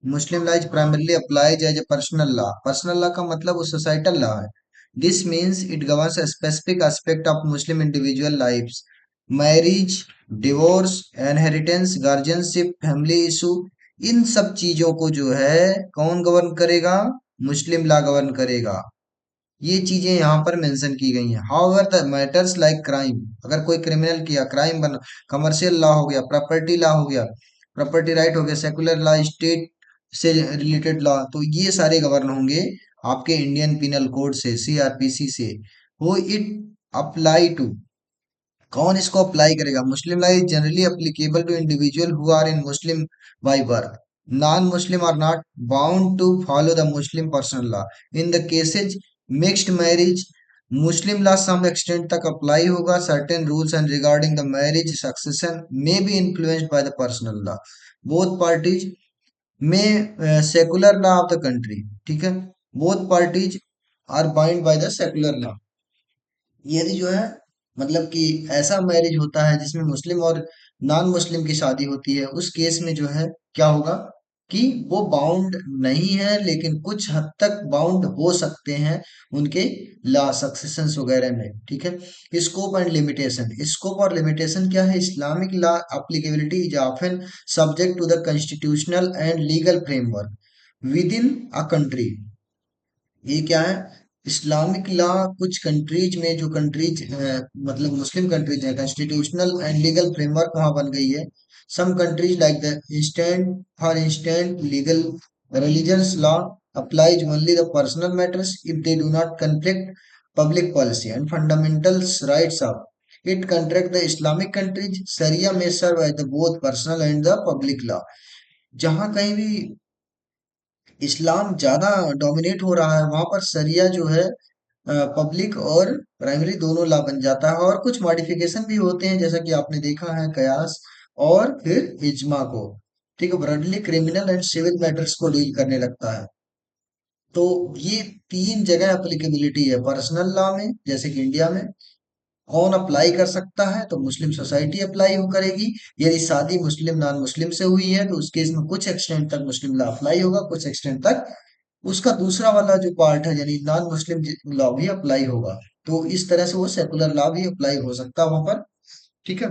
Muslim law is primarily applies as a personal law. Personal law का मतलब वो सोसाइटल लॉ है। This means it governs a specific aspect of Muslim individual lives, marriage, divorce, inheritance, guardianship, family issue, इन सब चीजों को जो है कौन गवर्न करेगा? मुस्लिम लॉ गवर्न करेगा। ये चीजें यहाँ पर मेंशन की गई हैं। However the matters like crime, अगर कोई क्रिमिनल किया, क्राइम बना, कमर्शियल लॉ हो गया, प्रॉपर्टी लॉ हो गया, प्रॉपर्टी राइट हो गया, सेकुलर लॉ, स्टेट से रिलेटेड लॉ, तो ये सारे गवर्न होंगे आपके इंडियन पिनल कोड से, सीआरपीसी से। वो इट अप्लाई टू, कौन इसको अप्लाई करेगा? Muslim law is generally applicable to individual who are in Muslim by birth, non Muslim are not bound to follow the Muslim personal law. In the cases mixed marriage, Muslim law some extent तक apply होगा। Certain rules and regarding the marriage succession may be influenced by the personal law. Both parties में secular law of the country, ठीक है, both parties are bind by the secular law. यदि जो है मतलब कि ऐसा मैरिज होता है जिसमें मुस्लिम और नॉन मुस्लिम की शादी होती है, उस केस में जो है क्या होगा कि वो बाउंड नहीं है, लेकिन कुछ हद तक बाउंड हो सकते हैं उनके लॉ सक्सेशंस वगैरह में, ठीक है। स्कोप एंड लिमिटेशन, स्कोप और लिमिटेशन क्या है? Islamic law applicability is often subject to the constitutional and legal framework with in a country. ये क्या है? इस्लामिक लॉ कुछ कंट्रीज में, जो कंट्रीज मतलब मुस्लिम कंट्रीज है, कॉन्स्टिट्यूशनल एंड लीगल फ्रेमवर्क वहां बन गई है। Some countries like the instance, for instance legal religious law applies only the personal matters if they do not conflict public policy and fundamental rights of it contract the Islamic countries sharia may serve as the both personal and the public law। जहां कहीं भी इस्लाम ज्यादा dominate हो रहा है वहां पर शरिया जो है पब्लिक और प्राइमरी दोनों ला बन जाता है। और कुछ मॉडिफिकेशन भी होते हैं, जैसा कि आपने देखा है कयास और फिर इज्मा को, ठीक है, broadly criminal and civil matters को डील करने लगता है। तो ये तीन जगह एप्लीकेबिलिटी है पर्सनल लॉ में, जैसे कि इंडिया में कौन अप्लाई कर सकता है? तो मुस्लिम सोसाइटी अप्लाई हो करेगी। यदि शादी मुस्लिम नॉन मुस्लिम से हुई है तो उस केस में कुछ एक्सटेंट तक मुस्लिम लॉ अप्लाई होगा, कुछ एक्सटेंट तक उसका दूसरा वाला जो पार्ट है यानी नॉन मुस्लिम लॉ भी अप्लाई होगा। तो इस तरह से वो सेकुलर लॉ भी अप्लाई हो सकता है वहां पर, ठीक है।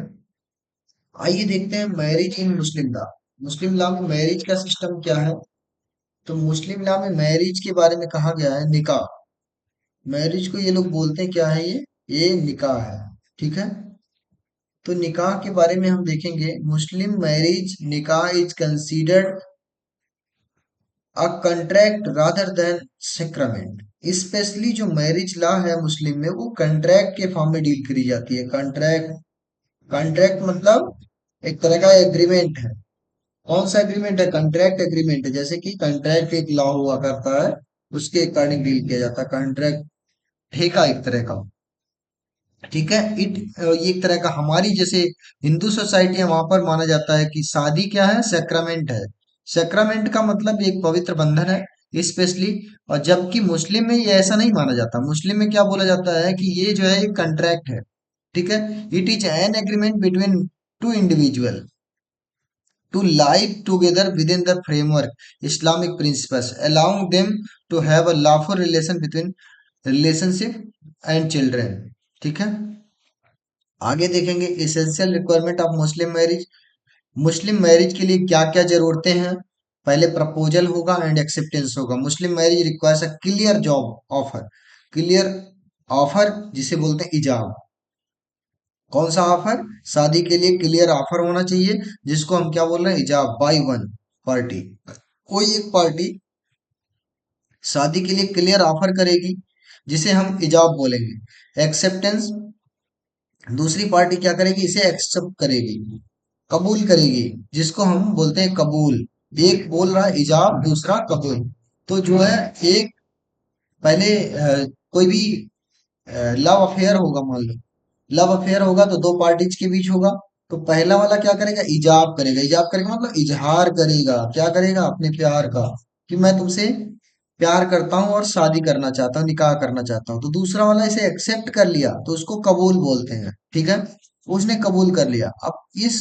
आइए देखते हैं marriage in Muslim law. Muslim law में मैरिज का सिस्टम क्या है? तो मुस्लिम लॉ में मैरिज के बारे में कहा गया है निकाह। मैरिज को ये लोग बोलते हैं क्या है? ये निकाह है, ठीक है। तो निकाह के बारे में हम देखेंगे। मुस्लिम मैरिज निकाह is considered a contract rather than sacrament. Specially जो मैरिज लॉ है मुस्लिम में, वो कॉन्ट्रैक्ट के फॉर्म में डील करी जाती है। कॉन्ट्रैक्ट, कॉन्ट्रैक्ट मतलब एक तरह का एग्रीमेंट है। कौन सा एग्रीमेंट है? कॉन्ट्रैक्ट एग्रीमेंट है। जैसे कि कॉन्ट्रैक्ट एक लॉ हुआ करता है, उसके अकॉर्डिंग डील किया जाता है। कॉन्ट्रैक्ट ठेका एक तरह का, ठीक है। ये एक तरह का हमारी जैसे हिंदू सोसाइटी है वहां पर माना जाता है कि शादी क्या है? सेक्रामेंट है। सेक्रामेंट का मतलब एक पवित्र बंधन है स्पेशली। और जबकि मुस्लिम में ये ऐसा नहीं माना जाता। मुस्लिम में क्या बोला जाता है कि ये जो है एक कंट्रैक्ट है, ठीक है। It is an agreement between two individual to live together within the framework Islamic principles, allowing them to have a lawful relation between relationship and children, ठीक है। आगे देखेंगे essential requirement of Muslim marriage. Muslim marriage के लिए क्या क्या जरूरतें हैं? पहले प्रपोजल होगा एंड एक्सेप्टेंस होगा। मुस्लिम marriage requires a clear job offer, clear offer जिसे बोलते हैं इजाब। कौन सा ऑफर? शादी के लिए क्लियर ऑफर होना चाहिए, जिसको हम क्या बोल रहे हैं? इजाब बाय वन पार्टी। कोई एक पार्टी शादी के लिए क्लियर ऑफर करेगी, जिसे हम इजाब बोलेंगे। एक्सेप्टेंस, दूसरी पार्टी क्या करेगी? इसे एक्सेप्ट करेगी, कबूल करेगी, जिसको हम बोलते हैं कबूल। एक बोल रहा है इजाब, दूसरा कबूल। तो जो है एक पहले कोई भी लव अफेयर होगा, मान लो लव अफेयर होगा तो दो पार्टीज के बीच होगा। तो पहला वाला क्या करेगा? इजाब करेगा। इजाब करेगा मतलब इजहार करेगा। क्या करेगा? अपने प्यार का, कि मैं तुमसे प्यार करता हूँ और शादी करना चाहता हूँ, निकाह करना चाहता हूँ। तो दूसरा वाला इसे एक्सेप्ट कर लिया तो उसको कबूल बोलते हैं, ठीक है। उसने कबूल कर लिया। अब इस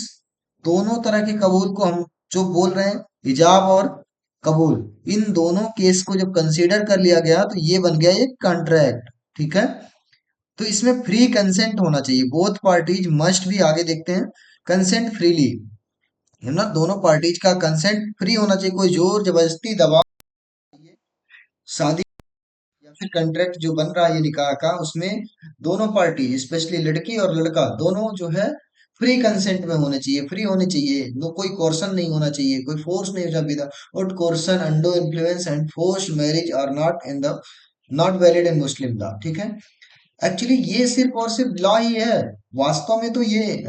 दोनों तरह के कबूल को हम जो बोल रहे हैं, इजाब और कबूल, इन दोनों केस को जब कंसीडर कर लिया गया तो ये बन गया एक कॉन्ट्रैक्ट, ठीक है। तो इसमें फ्री कंसेंट होना चाहिए। बोथ पार्टीज मस्ट भी, आगे देखते हैं, कंसेंट फ्रीली है ना, दोनों पार्टीज का कंसेंट फ्री होना चाहिए, कोई जोर जबरदस्ती दबाव नहीं है। शादी या फिर कॉन्ट्रैक्ट जो बन रहा है ये निकाह का, उसमें दोनों पार्टी स्पेशली लड़की और लड़का दोनों जो है फ्री कंसेंट में होने चाहिए, फ्री होने चाहिए, नो कोई कोर्सन नहीं होना चाहिए, कोई फोर्स नहीं होना चाहिए। Without coercion, under influence and forced marriage are not valid in Muslim law, ठीक है। एक्चुअली ये सिर्फ और सिर्फ लॉ ही है, वास्तव में तो ये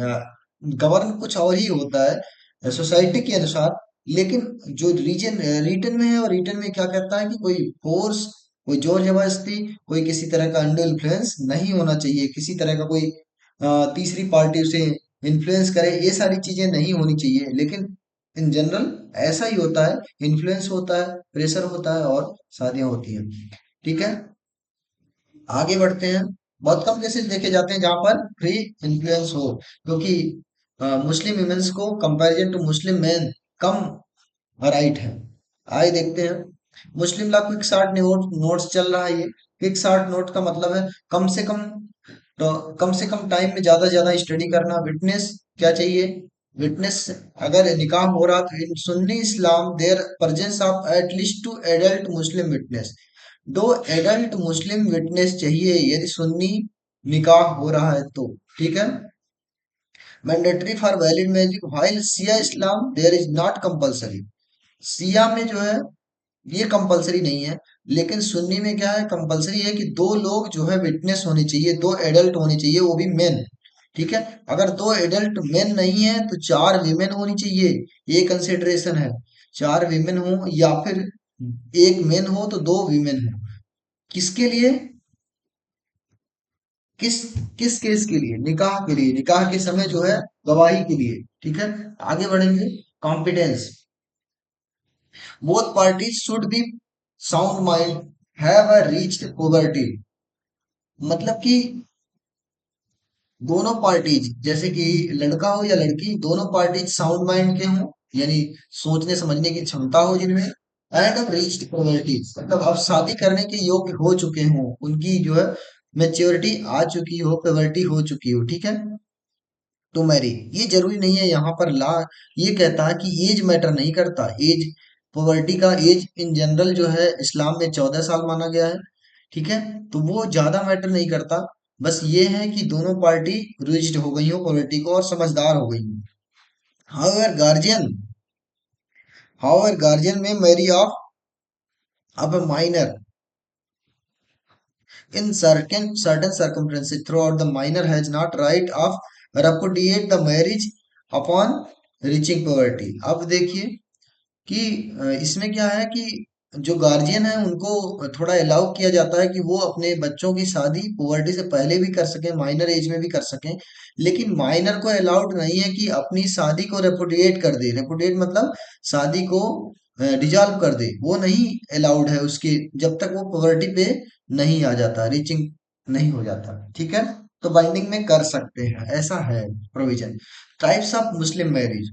गवर्न कुछ और ही होता है सोसाइटी के अनुसार। लेकिन जो रीजन रिटर्न में है, और रिटर्न में क्या कहता है कि कोई फोर्स, कोई जोर जबरदस्ती, कोई किसी तरह का अंडर इन्फ्लुएंस नहीं होना चाहिए, किसी तरह का कोई तीसरी पार्टी उसे इन्फ्लुएंस करे, ये सारी चीजें नहीं होनी चाहिए। लेकिन इन जनरल ऐसा ही होता है, इन्फ्लुएंस होता है, प्रेशर होता है और शादियां होती हैं, ठीक है। आगे बढ़ते हैं। बहुत कम केसेस देखे जाते हैं जहां पर फ्री इन्फ्लुएंस हो, क्योंकि मुस्लिम वुमेन्स को कंपैरिजन टू मुस्लिम मेन कम राइट है। आइए देखते हैं। Muslim law quick short notes चल रहा है ये। क्विक शार्ट नोट का मतलब है कम से कम, तो कम से कम टाइम में ज्यादा से ज्यादा स्टडी करना। विटनेस क्या चाहिए? विटनेस, अगर निकाह हो रहा तो in Sunni Islam there presence of at least two adult Muslim witness, दो एडल्ट मुस्लिम विटनेस चाहिए यदि सुन्नी निकाह हो रहा है तो, ठीक है। Mandatory for valid marriage while Shia Islam there is not compulsory. Shia में जो है ये कंपलसरी नहीं है, लेकिन सुन्नी में क्या है, कंपलसरी है कि दो लोग जो है विटनेस होने चाहिए, दो एडल्ट होने चाहिए, वो भी मेन, ठीक है। अगर दो एडल्ट मेन नहीं है तो चार वीमेन होनी चाहिए, ये कंसिडरेशन है। चार वीमेन हो या फिर एक मेन हो तो दो वीमेन हो, किसके लिए? किस किस केस के लिए? निकाह के लिए, निकाह के समय जो है गवाही के लिए, ठीक है। आगे बढ़ेंगे। Competence, both parties should be sound mind, have a reached puberty. मतलब कि दोनों पार्टीज, जैसे कि लड़का हो या लड़की, दोनों पार्टीज साउंड माइंड के हों, यानी सोचने समझने की क्षमता हो जिनमें, एंड अब रीच्ड पुबर्टी, मतलब अब शादी करने के योग्य हो चुके हों, उनकी जो है मेच्योरिटी आ चुकी हो, पुबर्टी हो चुकी हो, ठीक है। टू मैरी, ये जरूरी नहीं है यहाँ पर ला ये कहता है कि एज मैटर नहीं करता। एज, पॉवर्टी का एज इन जनरल जो है इस्लाम में 14 साल माना गया है, ठीक है। तो वो ज्यादा मैटर नहीं करता, बस ये है कि दोनों पार्टी रिच्ड हो गई हो पॉवर्टी को और समझदार हो गई हो। हाउएवर गार्जियन, हाउएवर गार्जियन में मैरी ऑफ अब minor in certain circumstances throughout the minor has not right of repudiate the marriage upon reaching poverty। अब देखिए कि इसमें क्या है कि जो गार्जियन है उनको थोड़ा अलाउ किया जाता है कि वो अपने बच्चों की शादी पुबर्टी से पहले भी कर सकें, माइनर एज में भी कर सकें। लेकिन माइनर को अलाउड नहीं है कि अपनी शादी को रेपुडिएट कर दे। रेपुडिएट मतलब शादी को डिजॉल्व कर दे, वो नहीं अलाउड है उसके, जब तक वो पुबर्टी पे नहीं आ जाता, रीचिंग नहीं हो जाता, ठीक है। तो बाइंडिंग में कर सकते हैं, ऐसा है provision. Types of Muslim marriage,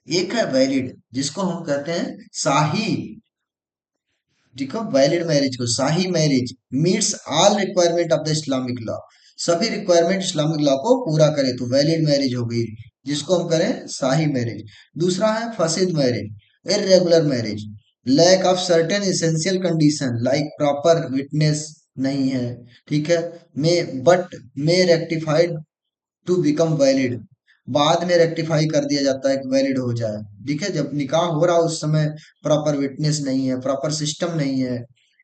एक है वैलिड, जिसको हम कहते हैं शाही, देखो वैलिड मैरिज को शाही marriage meets all requirement of the Islamic law, सभी रिक्वायरमेंट इस्लामिक लॉ को पूरा करे तो वैलिड मैरिज हो गई, जिसको हम करें शाही मैरिज। दूसरा है फसीद marriage, irregular marriage, lack of certain essential condition like proper witness नहीं है, ठीक है, may but may rectified to become valid, बाद में रेक्टिफाई कर दिया जाता है कि वैलिड हो जाए, ठीक है। जब निकाह हो रहा उस समय प्रॉपर विटनेस नहीं है, प्रॉपर सिस्टम नहीं है,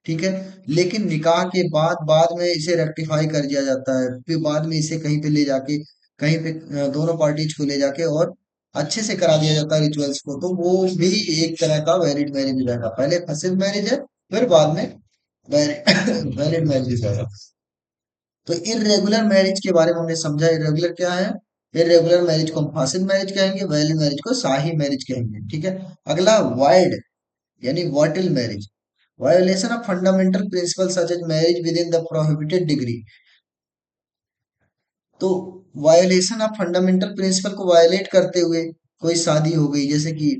ठीक है। लेकिन निकाह के बाद बाद में इसे रेक्टिफाई कर दिया जाता है, फिर बाद में इसे कहीं पे ले जाके, कहीं पे दोनों पार्टीज को ले जाके और अच्छे से करा दिया जाता है रिचुअल्स को, तो वो भी एक तरह का वैलिड मैरिज हो जाएगा। पहले फसिद मैरिज है, फिर बाद में वैलिड मैरिज हो जाएगा। तो इरेगुलर मैरिज के बारे में हमने समझा, इरेगुलर क्या है। इरेगुलर मैरिज को हम फासिद मैरिज कहेंगे, वैलिड मैरिज को शाही मैरिज कहेंगे, ठीक है। अगला वाइड, यानी वाटिल marriage, violation of fundamental principle such as marriage within the prohibited degree. तो वायोलेशन ऑफ फंडामेंटल प्रिंसिपल को वायोलेट करते हुए कोई शादी हो गई, जैसे कि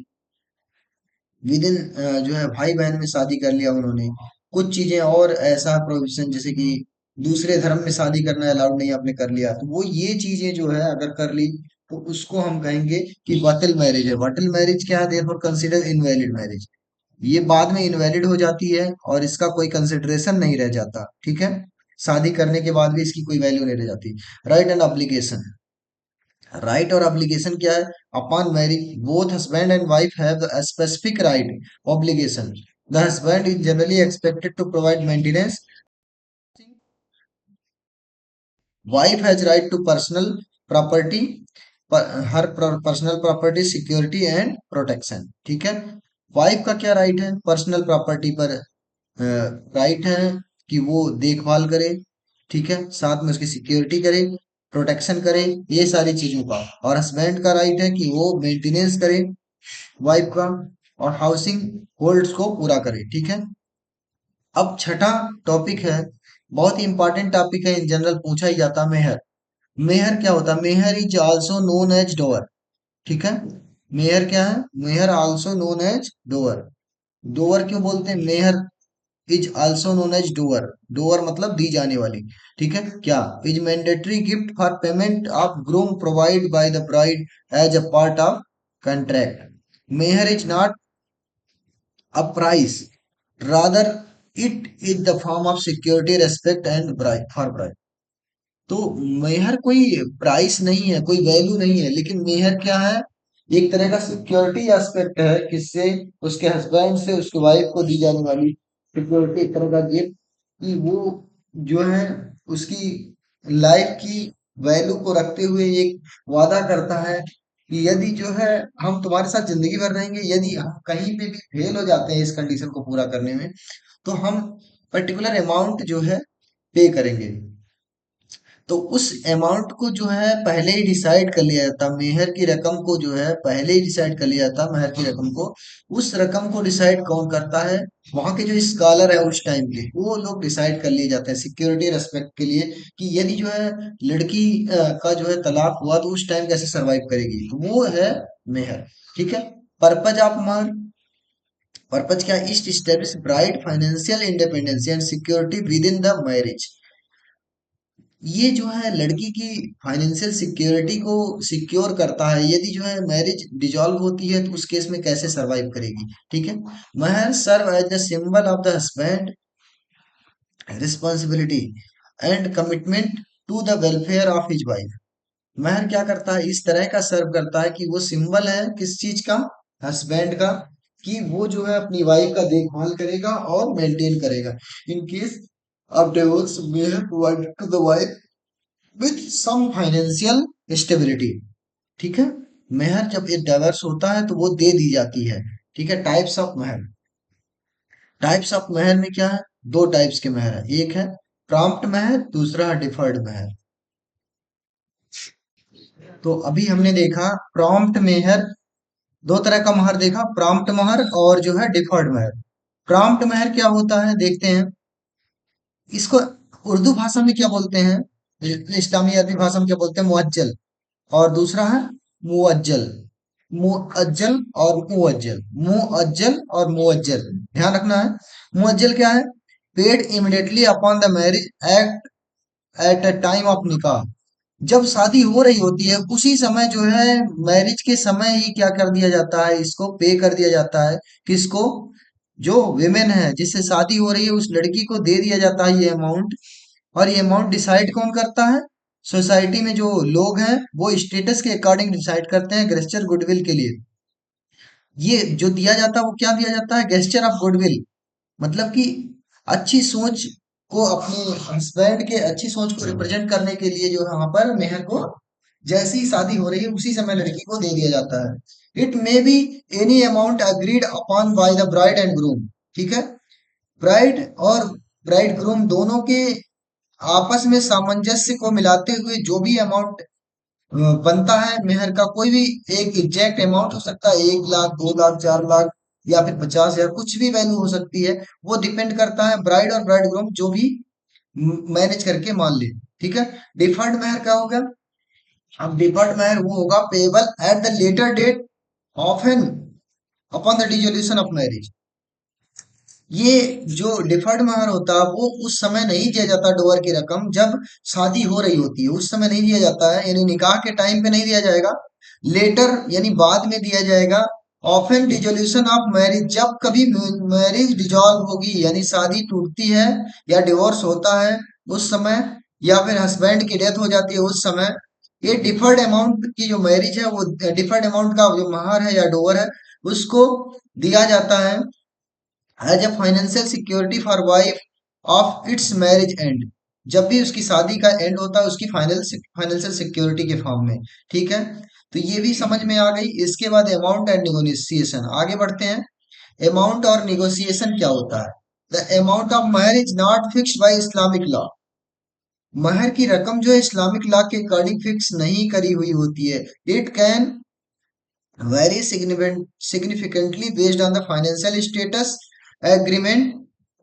विद इन जो है भाई बहन में शादी कर लिया उन्होंने, कुछ चीजें और ऐसा प्रोविजन जैसे कि दूसरे धर्म में शादी करना अलाउड नहीं, आपने कर लिया, तो वो ये चीजें जो है अगर कर ली तो उसको हम कहेंगे कि बातिल मैरिज है। बातिल मैरिज क्या है? Therefore consider invalid marriage. ये बाद में इनवैलिड हो जाती है और इसका कोई कंसिडरेशन नहीं रह जाता, ठीक है। शादी करने के बाद भी इसकी कोई वैल्यू नहीं रह जाती। Right and obligation. राइट और ऑब्लिगेशन क्या है? Upon marriage both husband and wife have the specific right obligation. The husband is generally expected to provide maintenance. Wife has right to personal property, her personal property security and protection, ठीक है। Wife का क्या right है? Personal property पर right है कि वो देखभाल करे, ठीक है, साथ में उसकी सिक्योरिटी करे, प्रोटेक्शन करे, ये सारी चीजों का। और हस्बैंड का राइट है कि वो मेंटेनेंस करे वाइफ का और हाउसिंग होल्ड्स को पूरा करे, ठीक है। अब छठा टॉपिक है, बहुत ही इंपॉर्टेंट टॉपिक है, इन जनरल पूछा ही जाता है, मेहर। मेहर क्या होता है? Mehr is also known as dower, ठीक है। मेहर क्या है? Mehr also known as dower. Dower क्यों बोलते हैं? Mehr is also known as dower. Dower मतलब दी जाने वाली, ठीक है। क्या? Is mandatory gift for payment of groom provide by the bride as a part of contract. Mehr is not a price, rather it is the form of security respect and bride for bride. तो मेहर कोई price नहीं है, कोई value नहीं है, लेकिन मेहर क्या है? एक तरह का सिक्योरिटी एस्पेक्ट है, किससे? उसके हस्बैंड से उसके वाइफ को दी जाने वाली सिक्योरिटी, एक तरह का गिफ्ट, कि वो जो है उसकी लाइफ की वैल्यू को रखते हुए एक वादा करता है कि यदि जो है हम तुम्हारे साथ जिंदगी भर रहेंगे, यदि हम कहीं पे भी फेल हो जाते हैं इस कंडीशन को पूरा करने में, तो हम पर्टिकुलर अमाउंट जो है पे करेंगे। तो उस अमाउंट को जो है पहले ही डिसाइड कर लिया जाता, मेहर की रकम को जो है पहले ही डिसाइड कर लिया जाता, मेहर की रकम को। उस रकम को डिसाइड कौन करता है? वहां के जो स्कॉलर है उस टाइम के, वो लोग डिसाइड कर लिए जाते हैं सिक्योरिटी रेस्पेक्ट के लिए, कि यदि जो है लड़की का जो है तलाक हुआ तो उस टाइम कैसे सरवाइव करेगी, तो वो है मेहर, ठीक है। पर्पज ऑफ महर। पर्पज क्या? Is establish bright financial independence and security within the marriage. ये जो है लड़की की फाइनेंशियल सिक्योरिटी को सिक्योर करता है, यदि जो है मैरिज डिसॉल्व होती है तो उस केस में कैसे सरवाइव करेगी, ठीक है। Mehr serve as the symbol of the husband responsibility and commitment to the welfare of his wife. महर क्या करता है? इस तरह का सर्व करता है कि वो सिंबल है किस चीज का? हस्बैंड का, कि वो जो है अपनी वाइफ का देखभाल करेगा और मेंटेन करेगा इन केस ऑफ डिवोर्स। मेहर provided to the wife with some financial stability, ठीक है। मेहर जब ये डाइवर्स होता है तो वो दे दी जाती है, ठीक है। Types of mehr. Types of mehr में क्या है? दो टाइप्स के मेहर है, एक है प्रॉम्प्ट मेहर, दूसरा है डिफर्ड मेहर। तो अभी हमने देखा प्रॉम्प्ट मेहर, दो तरह का महर देखा, प्रॉम्प्ट महर और जो है डिफर्ड महर। प्रॉम्प्ट महर क्या होता है देखते हैं। इसको उर्दू भाषा में क्या बोलते हैं? इस्लामी अरबी भाषा में क्या बोलते हैं? मुअज्जल। और दूसरा है मुअज्जल। मुअज्जल और मुअज्जल। मुअज्जल और मुअज्जल, ध्यान रखना है। मुअज्जल क्या है? Paid immediately upon the marriage act at a time of निकाह। जब शादी हो रही होती है उसी समय जो है, मैरिज के समय ही क्या कर दिया जाता है? इसको पे कर दिया जाता है। किसको? जो विमेन है जिससे शादी हो रही है उस लड़की को दे दिया जाता है ये अमाउंट। और ये अमाउंट डिसाइड कौन करता है? सोसाइटी में जो लोग हैं वो स्टेटस के अकॉर्डिंग डिसाइड करते हैं, गेस्चर गुडविल के लिए। ये जो दिया जाता है वो क्या दिया जाता है? Gesture of goodwill. मतलब कि अच्छी सोच को, अपने हस्बैंड के अच्छी सोच को रिप्रेजेंट करने के लिए जो है वहां पर मेहर को जैसी ही शादी हो रही है उसी समय लड़की को दे दिया जाता है। It may be any amount agreed upon bye the bride and groom, ठीक है। ब्राइड और ब्राइड ग्रूम दोनों के आपस में सामंजस्य को मिलाते हुए जो भी अमाउंट बनता है मेहर का, कोई भी एक एग्जैक्ट अमाउंट हो सकता है, 1 लाख, 2 लाख, 4 लाख, या फिर 50,000, कुछ भी वैल्यू हो सकती है। वो डिपेंड करता है ब्राइड और ब्राइड ग्रूम जो भी मैनेज करके मान ले, ठीक है। डिफर्ड मेहर क्या होगा? अब डिफर्ड मेहर वो होगा payable at the later date, often upon the dissolution of marriage. ये जो डिफर्ड महर होता है वो उस समय नहीं दिया जाता, डोअर की रकम जब शादी हो रही होती है उस समय नहीं दिया जाता है, यानी निकाह के टाइम पे नहीं दिया जाएगा, लेटर यानी बाद में दिया जाएगा। ऑफन डिजोल्यूशन ऑफ मैरिज, जब कभी मैरिज डिजॉल्व होगी यानी शादी टूटती है या डिवोर्स होता है उस समय, या फिर हस्बैंड की डेथ हो जाती है उस समय, ये डिफर्ड अमाउंट की जो मैरिज है वो डिफर्ड अमाउंट का जो महर है या डोअर है उसको दिया जाता है as a financial security for wife of its marriage end, जब भी उसकी शादी का एंड होता है उसकी फाइनेंशियल सिक्योरिटी के फॉर्म में। ठीक है, तो ये भी समझ में आ गई। इसके बाद अमाउंट एंड निगोशिएशन, आगे बढ़ते हैं। अमाउंट और निगोशिएशन क्या होता है? The amount of mehr is not fixed by Islamic law, महर की रकम जो है इस्लामिक लॉ के अकॉर्डिंग फिक्स नहीं करी हुई होती है। It can vary significantly based on the financial status, agreement,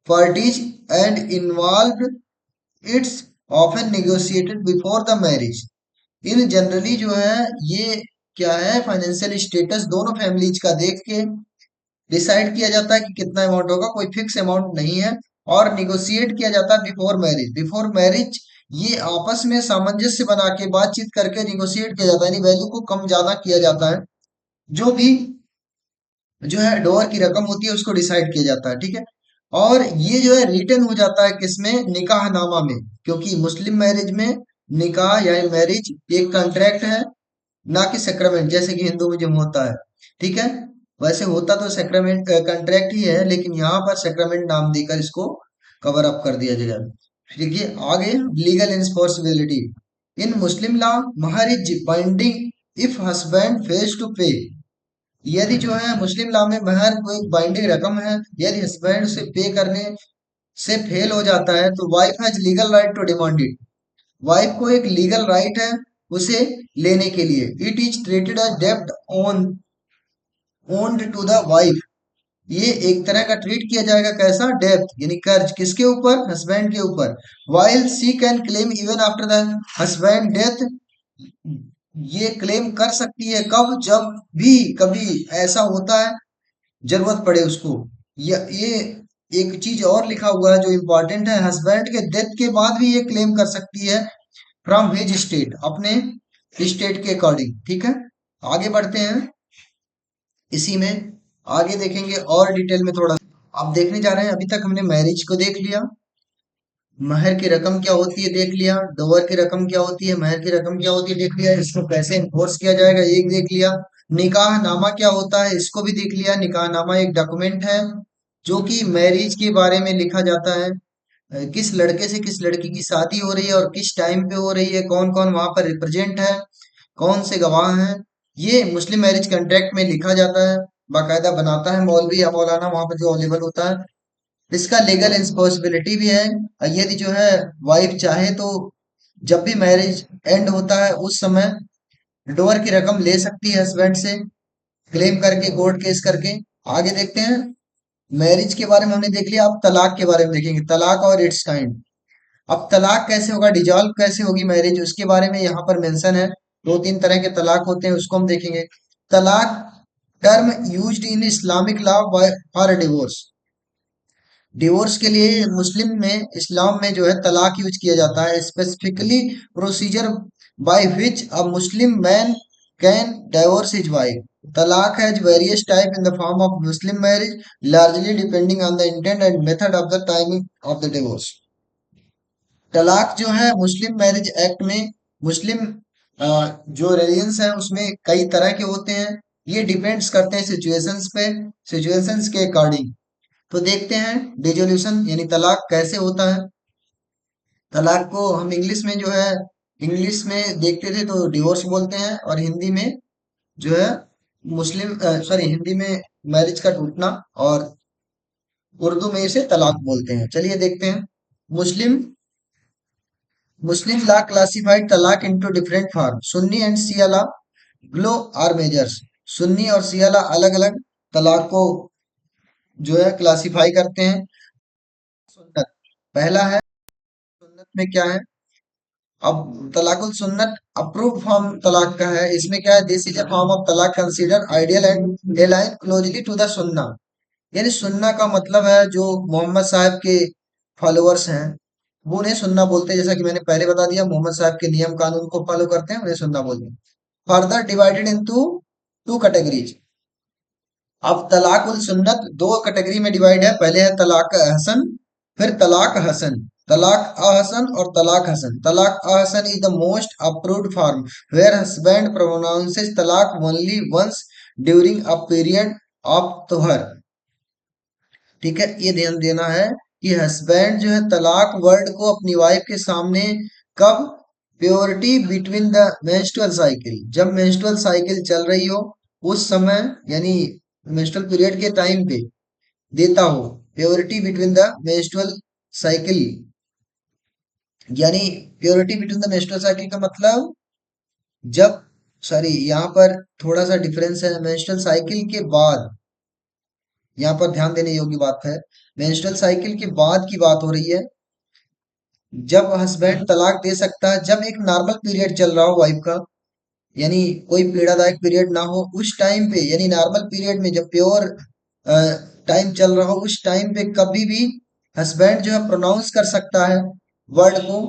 parties, and involved. It's often negotiated before the marriage. In generally जो है ये क्या है, फाइनेंशियल स्टेटस दोनों फैमिलीज का देख के डिसाइड किया जाता है कि कितना अमाउंट होगा, कोई फिक्स अमाउंट नहीं है। और निगोशिएट किया जाता है बिफोर मैरिज, बिफोर मैरिज ये आपस में सामंजस्य बना के बातचीत करके निगोशिएट किया जाता है, यानी वैल्यू को कम ज्यादा किया जाता है, जो भी जो है डोअर की रकम होती है उसको डिसाइड किया जाता है। ठीक है, और ये जो है रिटर्न हो जाता है किसमें, निकाहनामा में, क्योंकि मुस्लिम मैरिज में निकाह या मैरिज एक कॉन्ट्रैक्ट है, ना कि सेक्रामेंट जैसे कि हिंदू में जो होता है। ठीक है, वैसे होता तो सेक्रामेंट कॉन्ट्रैक्ट ही है, लेकिन यहाँ पर सेक्रामेंट नाम देकर इसको कवर अप कर दिया जाएगा। ठीक है, आगे legal responsibility in Muslim law, महर is binding if husband fails to pay, यदि जो है मुस्लिम लॉ में महर कोई एक बाइंडिंग रकम है, यदि हस्बैंड से पे करने से फेल हो जाता है तो wife has legal right to demand it, wife को एक लीगल राइट है उसे लेने के लिए। इट इज ट्रीटेड एज डेब्ट on owned to the wife, ये एक तरह का ट्रीट किया जाएगा कैसा, डेब्ट यानी कर्ज, किसके ऊपर, हस्बैंड के ऊपर। While she can claim even after the husband death, ये क्लेम कर सकती है कब, जब भी कभी ऐसा होता है जरूरत पड़े उसको। ये एक चीज और लिखा हुआ है जो इम्पोर्टेंट है, हस्बैंड के डेथ के बाद भी ये क्लेम कर सकती है फ्रॉम हिज स्टेट, अपने स्टेट के अकॉर्डिंग। ठीक है, आगे बढ़ते हैं। इसी में आगे देखेंगे और डिटेल में थोड़ा, अब देखने जा रहे हैं। अभी तक हमने मैरिज को देख लिया, महर की रकम क्या होती है देख लिया, डोवर की रकम क्या होती है, महर की रकम क्या होती है देख लिया, इसको कैसे इन्फोर्स किया जाएगा ये देख लिया। निकाह नामा क्या होता है इसको भी देख लिया। निकाह नामा एक डॉक्यूमेंट है जो कि मैरिज के बारे में लिखा जाता है, किस लड़के से किस लड़की की शादी हो रही है और किस टाइम पे हो रही है, कौन कौन वहां पर रिप्रेजेंट है, कौन से गवाह हैं, ये मुस्लिम मैरिज कॉन्ट्रैक्ट में लिखा जाता है, बाकायदा बनाता है मौलवी या मौलाना वहां पर जो अवेलेबल होता है। इसका लीगल रिस्पॉन्सिबिलिटी भी है, यदि जो है वाइफ चाहे तो जब भी मैरिज एंड होता है उस समय डोअर की रकम ले सकती है हस्बैंड से, क्लेम करके कोर्ट केस करके। आगे देखते हैं, मैरिज के बारे में हमने देख लिया, अब तलाक के बारे में देखेंगे, तलाक और इट्स काइंड। अब तलाक कैसे होगा, डिजॉल्व कैसे होगी मैरिज, उसके बारे में यहाँ पर मेंशन है। दो तीन तरह के तलाक होते हैं उसको हम देखेंगे। तलाक term used in Islamic law for divorce, divorce के लिए मुस्लिम में इस्लाम में जो है तलाक यूज किया जाता है, specifically procedure by which a Muslim man can divorce his wife. Talaq has various type in the form of Muslim marriage, largely depending on the intent and method of the timing of the divorce. तलाक जो है मुस्लिम marriage act में, मुस्लिम जो religions हैं उसमें कई तरह के होते हैं, ये डिपेंड्स करते हैं सिचुएशंस पे, सिचुएशंस के अकॉर्डिंग। तो देखते हैं डिजोल्यूशन यानी तलाक कैसे होता है। तलाक को हम इंग्लिश में जो है, इंग्लिश में देखते थे तो डिवोर्स बोलते हैं, और हिंदी में जो है मुस्लिम सॉरी हिंदी में मैरिज का टूटना, और उर्दू में इसे तलाक बोलते हैं। चलिए देखते हैं। मुस्लिम मुस्लिम लॉ क्लासिफाइड तलाक into different form, Sunni and Shia law glow are majors, Sunni और शिया लॉ अलग अलग तलाक को जो है क्लासिफाई करते हैं। सुन्नत पहला है, सुन्नत में क्या है, अब तलाकुल सुन्नत अप्रूव फॉर्म तलाक का है, इसमें क्या है, this is a form of talaq consider ideal and align closely to the sunna, यानी सुन्ना का मतलब है जो मोहम्मद साहब के फॉलोअर्स हैं वो उन्हें सुन्ना बोलते हैं, जैसा कि मैंने पहले बता दिया, मोहम्मद साहब के नियम कानून को फॉलो करते हैं उन्हें सुन्ना बोलते हैं। Further divided into two categories. अब तलाक उल सुन्नत दो कैटेगरी में डिवाइड है, पहले है तलाक हसन, फिर तलाक हसन। तलाक अहसन और तलाक हसन। Talaq ahsan is the most approved form where husband pronounces talaq only once during a period of tuhr. ठीक है, ये ध्यान देना है कि हस्बैंड जो है तलाक वर्ड को अपनी वाइफ के सामने कब, purity between the menstrual cycle, जब मेंस्ट्रुअल साइकिल चल रही हो उस समय, यानी मेंस्ट्रुअल पीरियड के टाइम पे देता हो। Purity between the menstrual cycle, यानी purity between the menstrual cycle का मतलब जब, सॉरी यहाँ पर थोड़ा सा डिफरेंस है, मेंस्ट्रुअल साइकिल के बाद, यहाँ पर ध्यान देने योग्य बात है, मेंस्ट्रुअल साइकिल के बाद की बात हो रही है। जब हस्बैंड तलाक दे सकता है जब एक नॉर्मल पीरियड चल रहा हो वाइफ का, यानी कोई पीड़ादायक पीरियड ना हो उस टाइम पे, यानी नॉर्मल पीरियड में जब प्योर टाइम चल रहा हो उस टाइम पे कभी भी हस्बैंड जो है प्रोनाउंस कर सकता है वर्ड को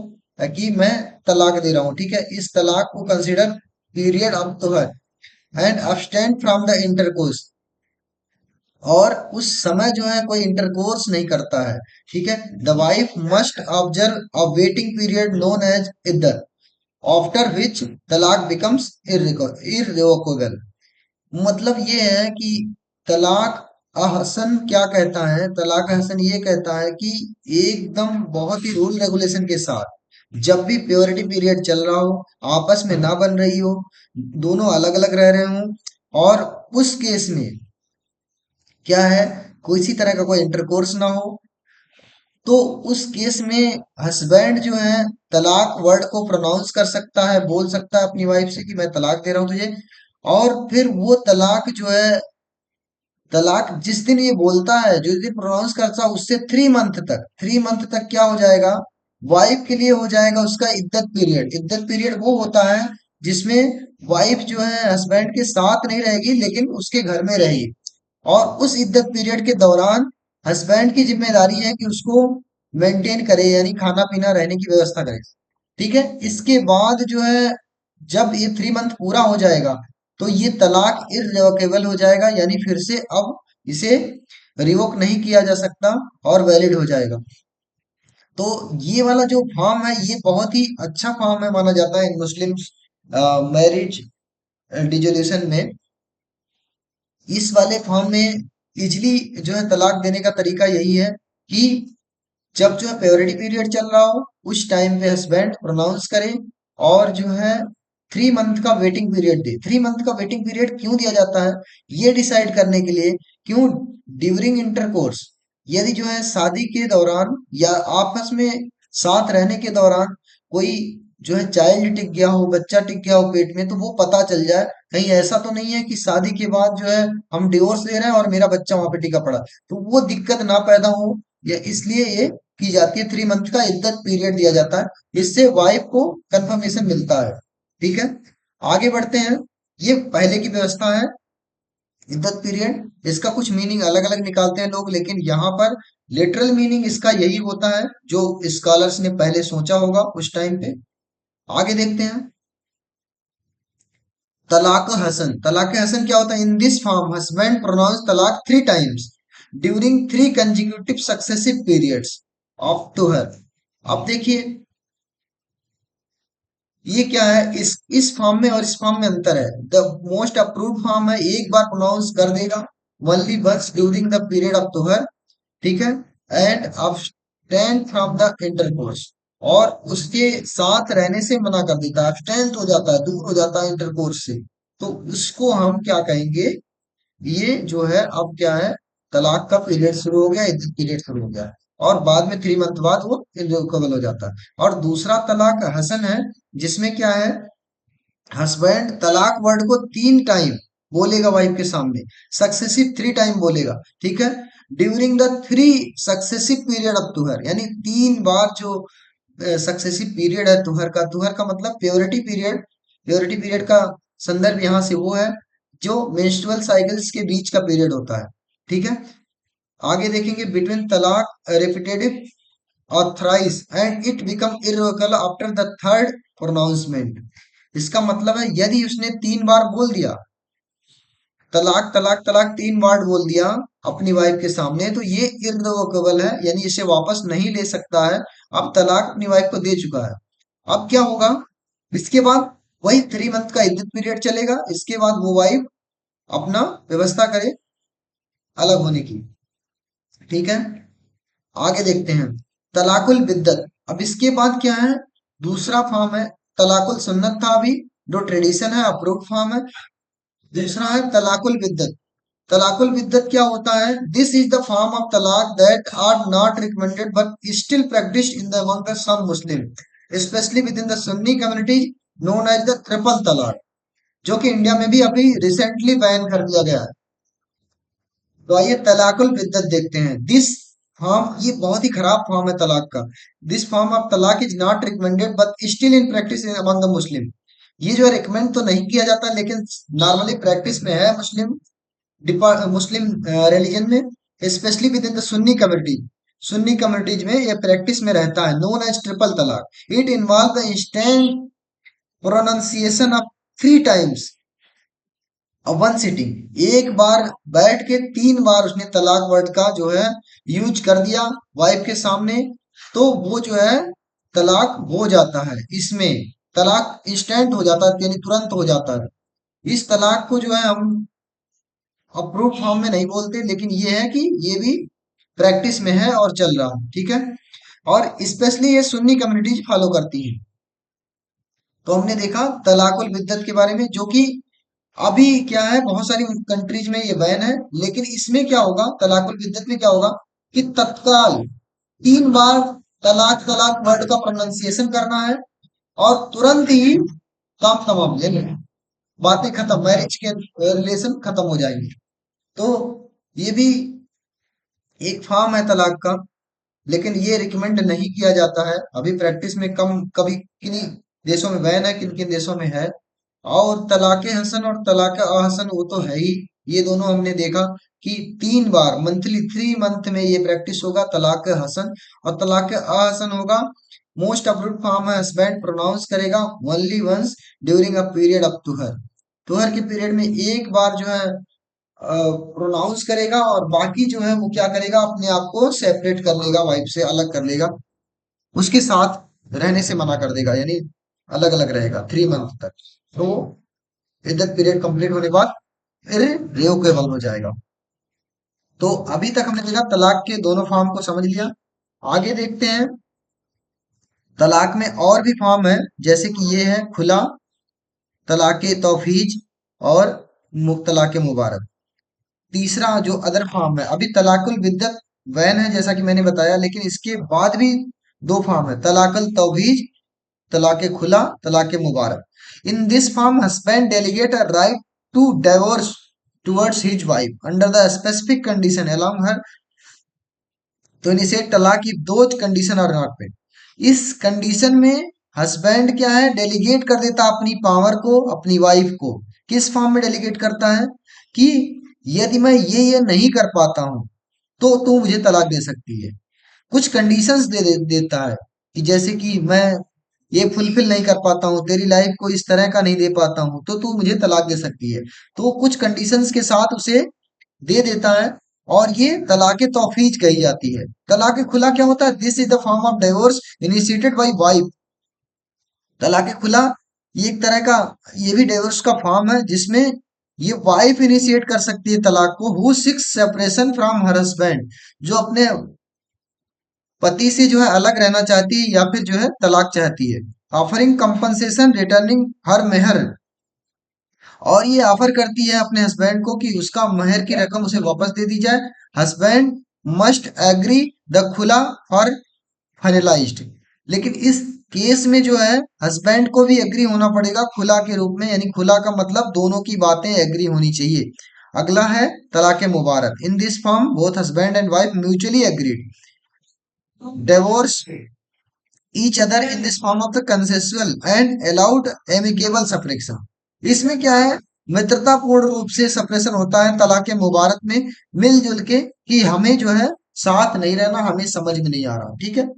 कि मैं तलाक दे रहा हूँ। ठीक है, इस तलाक को कंसिडर पीरियड ऑफ तोहर and abstain from the intercourse, और उस समय जो है कोई इंटरकोर्स नहीं करता है। ठीक है, the wife must observe a waiting period known as iddat after which talaq becomes irrevocable. मतलब ये है कि तलाक हसन क्या कहता है, तलाक हसन ये कहता है कि एकदम बहुत ही रूल रेगुलेशन के साथ जब भी प्योरिटी पीरियड चल रहा हो, आपस में ना बन रही हो, दोनों अलग अलग रह रहे हो, और उस केस में क्या है, कोई इसी तरह का कोई इंटरकोर्स ना हो, तो उस केस में हस्बैंड जो है तलाक वर्ड को प्रोनाउंस कर सकता है, बोल सकता है अपनी वाइफ से कि मैं तलाक दे रहा हूं तुझे। और फिर वो तलाक जो है, तलाक जिस दिन ये बोलता है, जिस दिन प्रोनाउंस करता है उससे 3 मंथ तक, 3 मंथ तक क्या हो जाएगा, वाइफ के लिए हो जाएगा उसका इद्दत पीरियड। इद्दत पीरियड वो होता है जिसमें वाइफ जो है हस्बैंड के साथ नहीं रहेगी लेकिन उसके घर में रहेगी, और उस इद्दत पीरियड के दौरान हस्बैंड की जिम्मेदारी है कि उसको मेंटेन करे, यानी खाना पीना रहने की व्यवस्था करे। ठीक है, इसके बाद जो है जब ये 3 मंथ पूरा हो जाएगा तो ये तलाक इररिवोकेबल हो जाएगा, यानी फिर से अब इसे रिवोक नहीं किया जा सकता और वैलिड हो जाएगा। तो ये वाला जो फॉर्म है ये बहुत ही अच्छा फॉर्म है माना जाता है मुस्लिम मैरिज डिजोल्यूशन में। इस वाले फॉर्म में इजली जो है तलाक देने का तरीका यही है कि जब जो है प्योरिटी पीरियड चल रहा हो उस टाइम पे हस्बैंड प्रोनाउंस करे, और जो है 3 मंथ का वेटिंग पीरियड दे। 3 मंथ का वेटिंग पीरियड क्यों दिया जाता है, ये डिसाइड करने के लिए क्यों, ड्यूरिंग इंटरकोर्स, यदि जो है शादी के दौरान या आपस में साथ रहने के दौरान कोई जो है चाइल्ड टिक गया हो, बच्चा टिक गया हो पेट में, तो वो पता चल जाए, कहीं ऐसा तो नहीं है कि शादी के बाद जो है हम डिवोर्स ले रहे हैं और मेरा बच्चा वहां पे टिका पड़ा, तो वो दिक्कत ना पैदा हो, या इसलिए ये की जाती है। 3 मंथ का इद्दत पीरियड दिया जाता है, इससे वाइफ को कंफर्मेशन मिलता है। ठीक है, आगे बढ़ते हैं। ये पहले की व्यवस्था है इद्दत पीरियड, इसका कुछ मीनिंग अलग अलग निकालते हैं लोग, लेकिन यहाँ पर लिटरल मीनिंग इसका यही होता है जो स्कॉलर्स ने पहले सोचा होगा उस टाइम पे। आगे देखते हैं, तलाक हसन। तलाक हसन क्या होता है, in this form husband pronounce तलाक 3 times during 3 consecutive successive periods of टू हर। अब देखिए ये क्या है, इस फॉर्म में और इस फॉर्म में अंतर है। द मोस्ट अप्रूव्ड फॉर्म है एक बार प्रोनाउंस कर देगा only once during the period of तुहर। ठीक है, and abstain from the intercourse, और उसके साथ रहने से मना कर देता है, अब्सटेंट हो जाता है, दूर हो जाता है इंटरकोर्स से, तो उसको हम क्या कहेंगे, ये जो है अब क्या है, तलाक का पीरियड शुरू हो गया, इद्दत पीरियड शुरू हो गया, और बाद में 3 मंथ बाद वो इररिवोकेबल हो जाता है। और दूसरा तलाक हसन है जिसमें क्या है, हस्बैंड तलाक वर्ड को 3 टाइम बोलेगा वाइफ के सामने, सक्सेसिव 3 टाइम बोलेगा। ठीक है, during the 3 successive period of तुहर, यानी 3 बार जो सक्सेसिव पीरियड है तुहर का, तुहर का मतलब प्योरिटी पीरियड। प्योरिटी पीरियड का संदर्भ यहाँ से वो है जो मेंस्ट्रुअल साइकिल्स के बीच का पीरियड होता है। ठीक है, आगे देखेंगे between talaq repetitive or thrice and it become irrevocable after the third pronouncement. इसका मतलब है यदि उसने 3 बार बोल दिया, तलाक तलाक तलाक 3 बार बोल दिया अपनी वाइफ के सामने, तो ये इर्रेवोकेबल है, यानी इसे वापस नहीं ले सकता है। अब तलाक अपनी वाइफ को दे चुका है। अब क्या होगा, इसके बाद वही 3 मंथ का इद्दत पीरियड चलेगा। इसके बाद वो वाइफ अपना व्यवस्था करे अलग होने की। ठीक है, आगे देखते हैं तलाकुल बिद्दत। अब इसके बाद क्या है, दूसरा फॉर्म है तलाकुल सुन्नत था अभी, जो ट्रेडिशन है, अप्रूव फॉर्म है। दूसरा है तलाकुल बिद्दत। तलाकुल बिद्दत क्या होता है, this is the form of talaq that are not recommended but still practised in the among the some Muslim, specially within the Sunni community, known as the triple talaq, जो कि इंडिया में भी अभी रिसेंटली बैन कर दिया गया है। तो आइए तलाकुल बिद्दत देखते हैं। दिस फॉर्म, ये बहुत ही खराब फॉर्म है तलाक का। दिस फॉर्म ऑफ तलाक is not recommended but still in practice among the Muslim. ये जो है रिकमेंड तो नहीं किया जाता, लेकिन नॉर्मली प्रैक्टिस में है मुस्लिम रिलीजन में, specially within the Sunni community. Sunni communities में ये प्रैक्टिस में रहता है, नोन एज ट्रिपल तलाक। It involve the instant pronunciation of 3 times one sitting. एक बार बैठ के 3 बार उसने तलाक वर्ड का जो है यूज कर दिया वाइफ के सामने, तो वो जो है तलाक हो जाता है। इसमें तलाक इंस्टेंट हो जाता है, यानी तुरंत हो जाता है। इस तलाक को जो है हम अप्रूव फॉर्म में नहीं बोलते, लेकिन ये है कि ये भी प्रैक्टिस में है और चल रहा है। ठीक है, और स्पेशली ये सुन्नी कम्युनिटीज फॉलो करती हैं। तो हमने देखा तलाकुल बिद्दत के बारे में, जो कि अभी क्या है, बहुत सारी कंट्रीज में ये बैन है। लेकिन इसमें क्या होगा, तलाकुल बिद्दत में क्या होगा कि तत्काल 3 बार तलाक तलाक वर्ड का प्रोनाउंसिएशन करना है और तुरंत ही काम तमाम, यानी बातें खत्म, मैरिज के रिलेशन खत्म हो जाएंगे। तो ये भी एक फॉर्म है तलाक का, लेकिन ये रिकमेंड नहीं किया जाता है अभी प्रैक्टिस में। कम कभी किन्हीं देशों में बैन है, किन किन देशों में है। और तलाके हसन और तलाके अहसन वो तो है ही, ये दोनों हमने देखा कि 3 बार मंथली 3 मंथ में ये प्रैक्टिस होगा तलाक हसन, और तलाक अहसन होगा मोस्ट अप्रूव्ड फॉर्म है, हस्बैंड प्रोनाउंस करेगा only once during a period of तुहर। तुहर के पीरियड में एक बार जो है प्रोनाउंस करेगा, और बाकी जो है वो क्या करेगा, अपने आप को सेपरेट कर लेगा, वाइफ से अलग कर लेगा, उसके साथ रहने से मना कर देगा, यानी अलग अलग रहेगा 3 मंथ तक। तो इद्दत पीरियड कंप्लीट होने के बाद फिर रिवोकेबल हो जाएगा। तो अभी तक हमने देखा तलाक के दोनों फॉर्म को समझ लिया। आगे देखते हैं तलाक में और भी फॉर्म है, जैसे कि ये है खुला, तलाक तौफीज और तलाक मुबारक। तीसरा जो अदर फॉर्म है, अभी तलाकुल बिद्दत वैन है जैसा कि मैंने बताया, लेकिन इसके बाद भी 2 फॉर्म है, तलाकुल तौहीज, तलाक खुला, तलाक मुबारक। In this form husband delegate a right to divorce towards his wife under the specific condition along her to initiate talaq की दो कंडीशन आर नॉट met। इस कंडीशन में हस्बैंड क्या है, डेलीगेट कर देता अपनी पावर को अपनी वाइफ को। किस फॉर्म में डेलीगेट करता है कि यदि मैं ये नहीं कर पाता हूं तो तू मुझे तलाक दे सकती है। कुछ कंडीशंस देता है कि जैसे कि मैं ये फुलफिल नहीं कर पाता हूँ, तेरी लाइफ को इस तरह का नहीं दे पाता हूँ, तो तू मुझे तलाक दे सकती है। तो कुछ कंडीशंस के साथ उसे दे देता है, और ये तलाक तौफीज कही जाती है। तलाक खुला क्या होता है, this is the form of divorce initiated by wife. तलाक खुला ये एक तरह का, ये भी डिवोर्स का फॉर्म है, जिसमें ये वाइफ इनिशिएट कर सकती है तलाक को, who six separation from her husband, जो अपने पति से जो है अलग रहना चाहती है या फिर जो है तलाक चाहती है। ऑफरिंग कंपनसेशन रिटर्निंग हर मेहर, और ये ऑफर करती है अपने हस्बैंड को कि उसका मेहर की रकम उसे वापस दे दी जाए। हस्बैंड मस्ट एग्री द खुला फॉर फाइनलाइज्ड। लेकिन इस केस में जो है हस्बैंड को भी एग्री होना पड़ेगा खुला के रूप में, यानी खुला का मतलब दोनों की बातें एग्री होनी चाहिए। अगला है तलाक मुबारक। In this form both husband and wife mutually agreed divorce each other in this form of the consensual and allowed amicable separation। इसमें क्या है, मित्रतापूर्ण रूप से सेपरेशन होता है तलाक मुबारक में, मिलजुल के, कि हमें जो है साथ नहीं रहना, हमें समझ में नहीं आ रहा, ठीक है।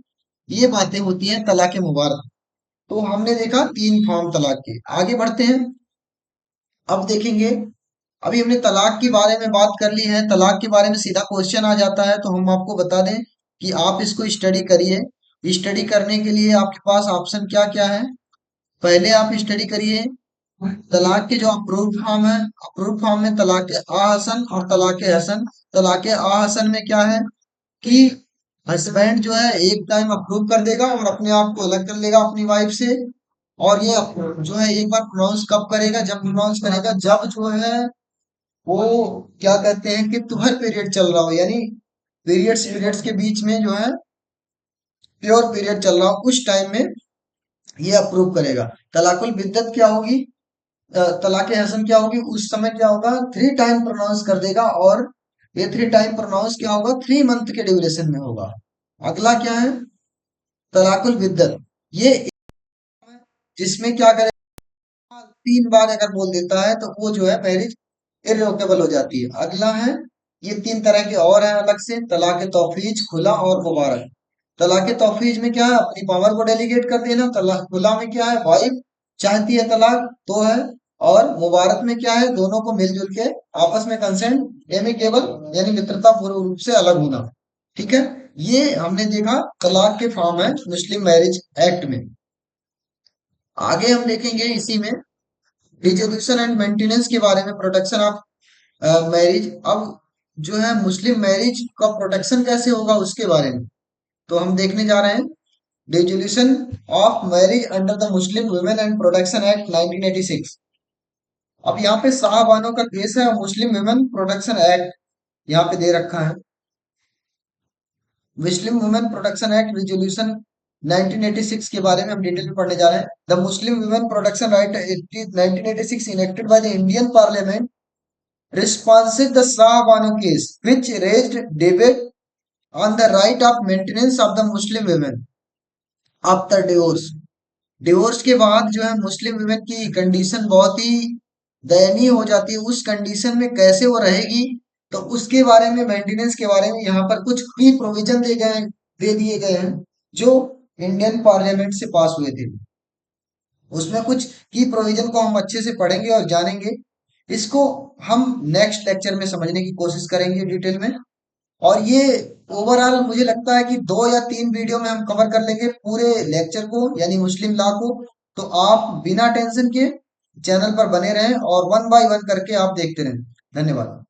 ये बातें होती हैं तलाक मुबारक। तो हमने देखा 3 फॉर्म तलाक के। आगे बढ़ते हैं। अब देखेंगे, अभी हमने तलाक के बारे में बात कर ली है, तलाक के बारे में सीधा क्वेश्चन आ जाता है, तो हम आपको बता दें कि आप इसको स्टडी करिए। स्टडी करने के लिए आपके पास ऑप्शन क्या क्या है। पहले आप स्टडी करिए तलाक के जो अप्रूव फॉर्म है। अप्रूव फॉर्म में तलाक आहसन और तलाक हसन। तलाक आहसन में क्या है कि हस्बैंड जो है एक टाइम अप्रूव कर देगा और अपने आप को अलग कर लेगा अपनी वाइफ से। और ये जो है एक बार प्रोनाउंस कब करेगा, जब प्रोनाउंस करेगा जब जो है वो क्या कहते हैं कि तुम्हारे पीरियड चल रहा हो, यानी पीरियड्स पीरियड्स के बीच में जो है प्योर पीरियड चल रहा हो, उस टाइम में ये अप्रूव करेगा। तलाकुल बिद्दत क्या होगी, तलाक हसन क्या होगी, उस समय क्या होगा 3 टाइम प्रोनाउंस कर देगा। और ये 3 टाइम प्रोनाउंस क्या होगा 3 मंथ के ड्यूरेशन में होगा। अगला क्या है तलाकुल बिद्दत। ये जिसमें क्या करेगा 3 बार अगर बोल देता है तो वो जो है मैरिज इररिवोकेबल हो जाती है। अगला है, ये 3 तरह के और हैं अलग से, तलाक तौफीज, खुला और मुबारक। तलाक तौफीज में क्या है अपनी पावर को डेलीगेट कर देना। तलाक खुला में क्या है वाइफ चाहती है तलाक तो है। और मुबारक में क्या है दोनों को मिलजुल के आपस में कंसेंट एमिकेबल यानी मित्रता पूर्ण रूप से अलग होना, ठीक है। ये हमने देखा तलाक के फॉर्म है मुस्लिम मैरिज एक्ट में। आगे हम देखेंगे इसी में डिसोल्यूशन एंड मेंटेनेंस के बारे में, प्रोटेक्शन ऑफ मैरिज। अब जो है मुस्लिम मैरिज का प्रोटेक्शन कैसे होगा उसके बारे में तो हम देखने जा रहे हैं। Dissolution of marriage under the Muslim women and protection act 1986। अब यहाँ पे शाहबानो का केस है और मुस्लिम वुमेन प्रोटेक्शन एक्ट यहाँ पे दे रखा है। Muslim women protection act resolution 1986 के बारे में हम डिटेल में पढ़ने जा रहे हैं। The Muslim women protection act 1986 enacted by the Indian parliament responsive the Shah-Bano case, which raised debate on the right of maintenance of the Muslim women after divorce। Divorce के बाद जो है मुस्लिम वुमेन की condition बहुत ही दयनीय हो जाती है। उस कंडीशन में कैसे वो रहेगी तो उसके बारे में, मेंटेनेंस के बारे में यहाँ पर कुछ की प्रोविजन दे दिए गए हैं जो इंडियन पार्लियामेंट से पास हुए थे। उसमें कुछ की प्रोविजन को हम अच्छे से पढ़ेंगे और जानेंगे। इसको हम नेक्स्ट लेक्चर में समझने की कोशिश करेंगे डिटेल में। और ये ओवरऑल मुझे लगता है कि 2 या 3 वीडियो में हम कवर कर लेंगे पूरे लेक्चर को यानी मुस्लिम लॉ को। तो आप बिना टेंशन के चैनल पर बने रहें और वन बाय वन करके आप देखते रहें। धन्यवाद।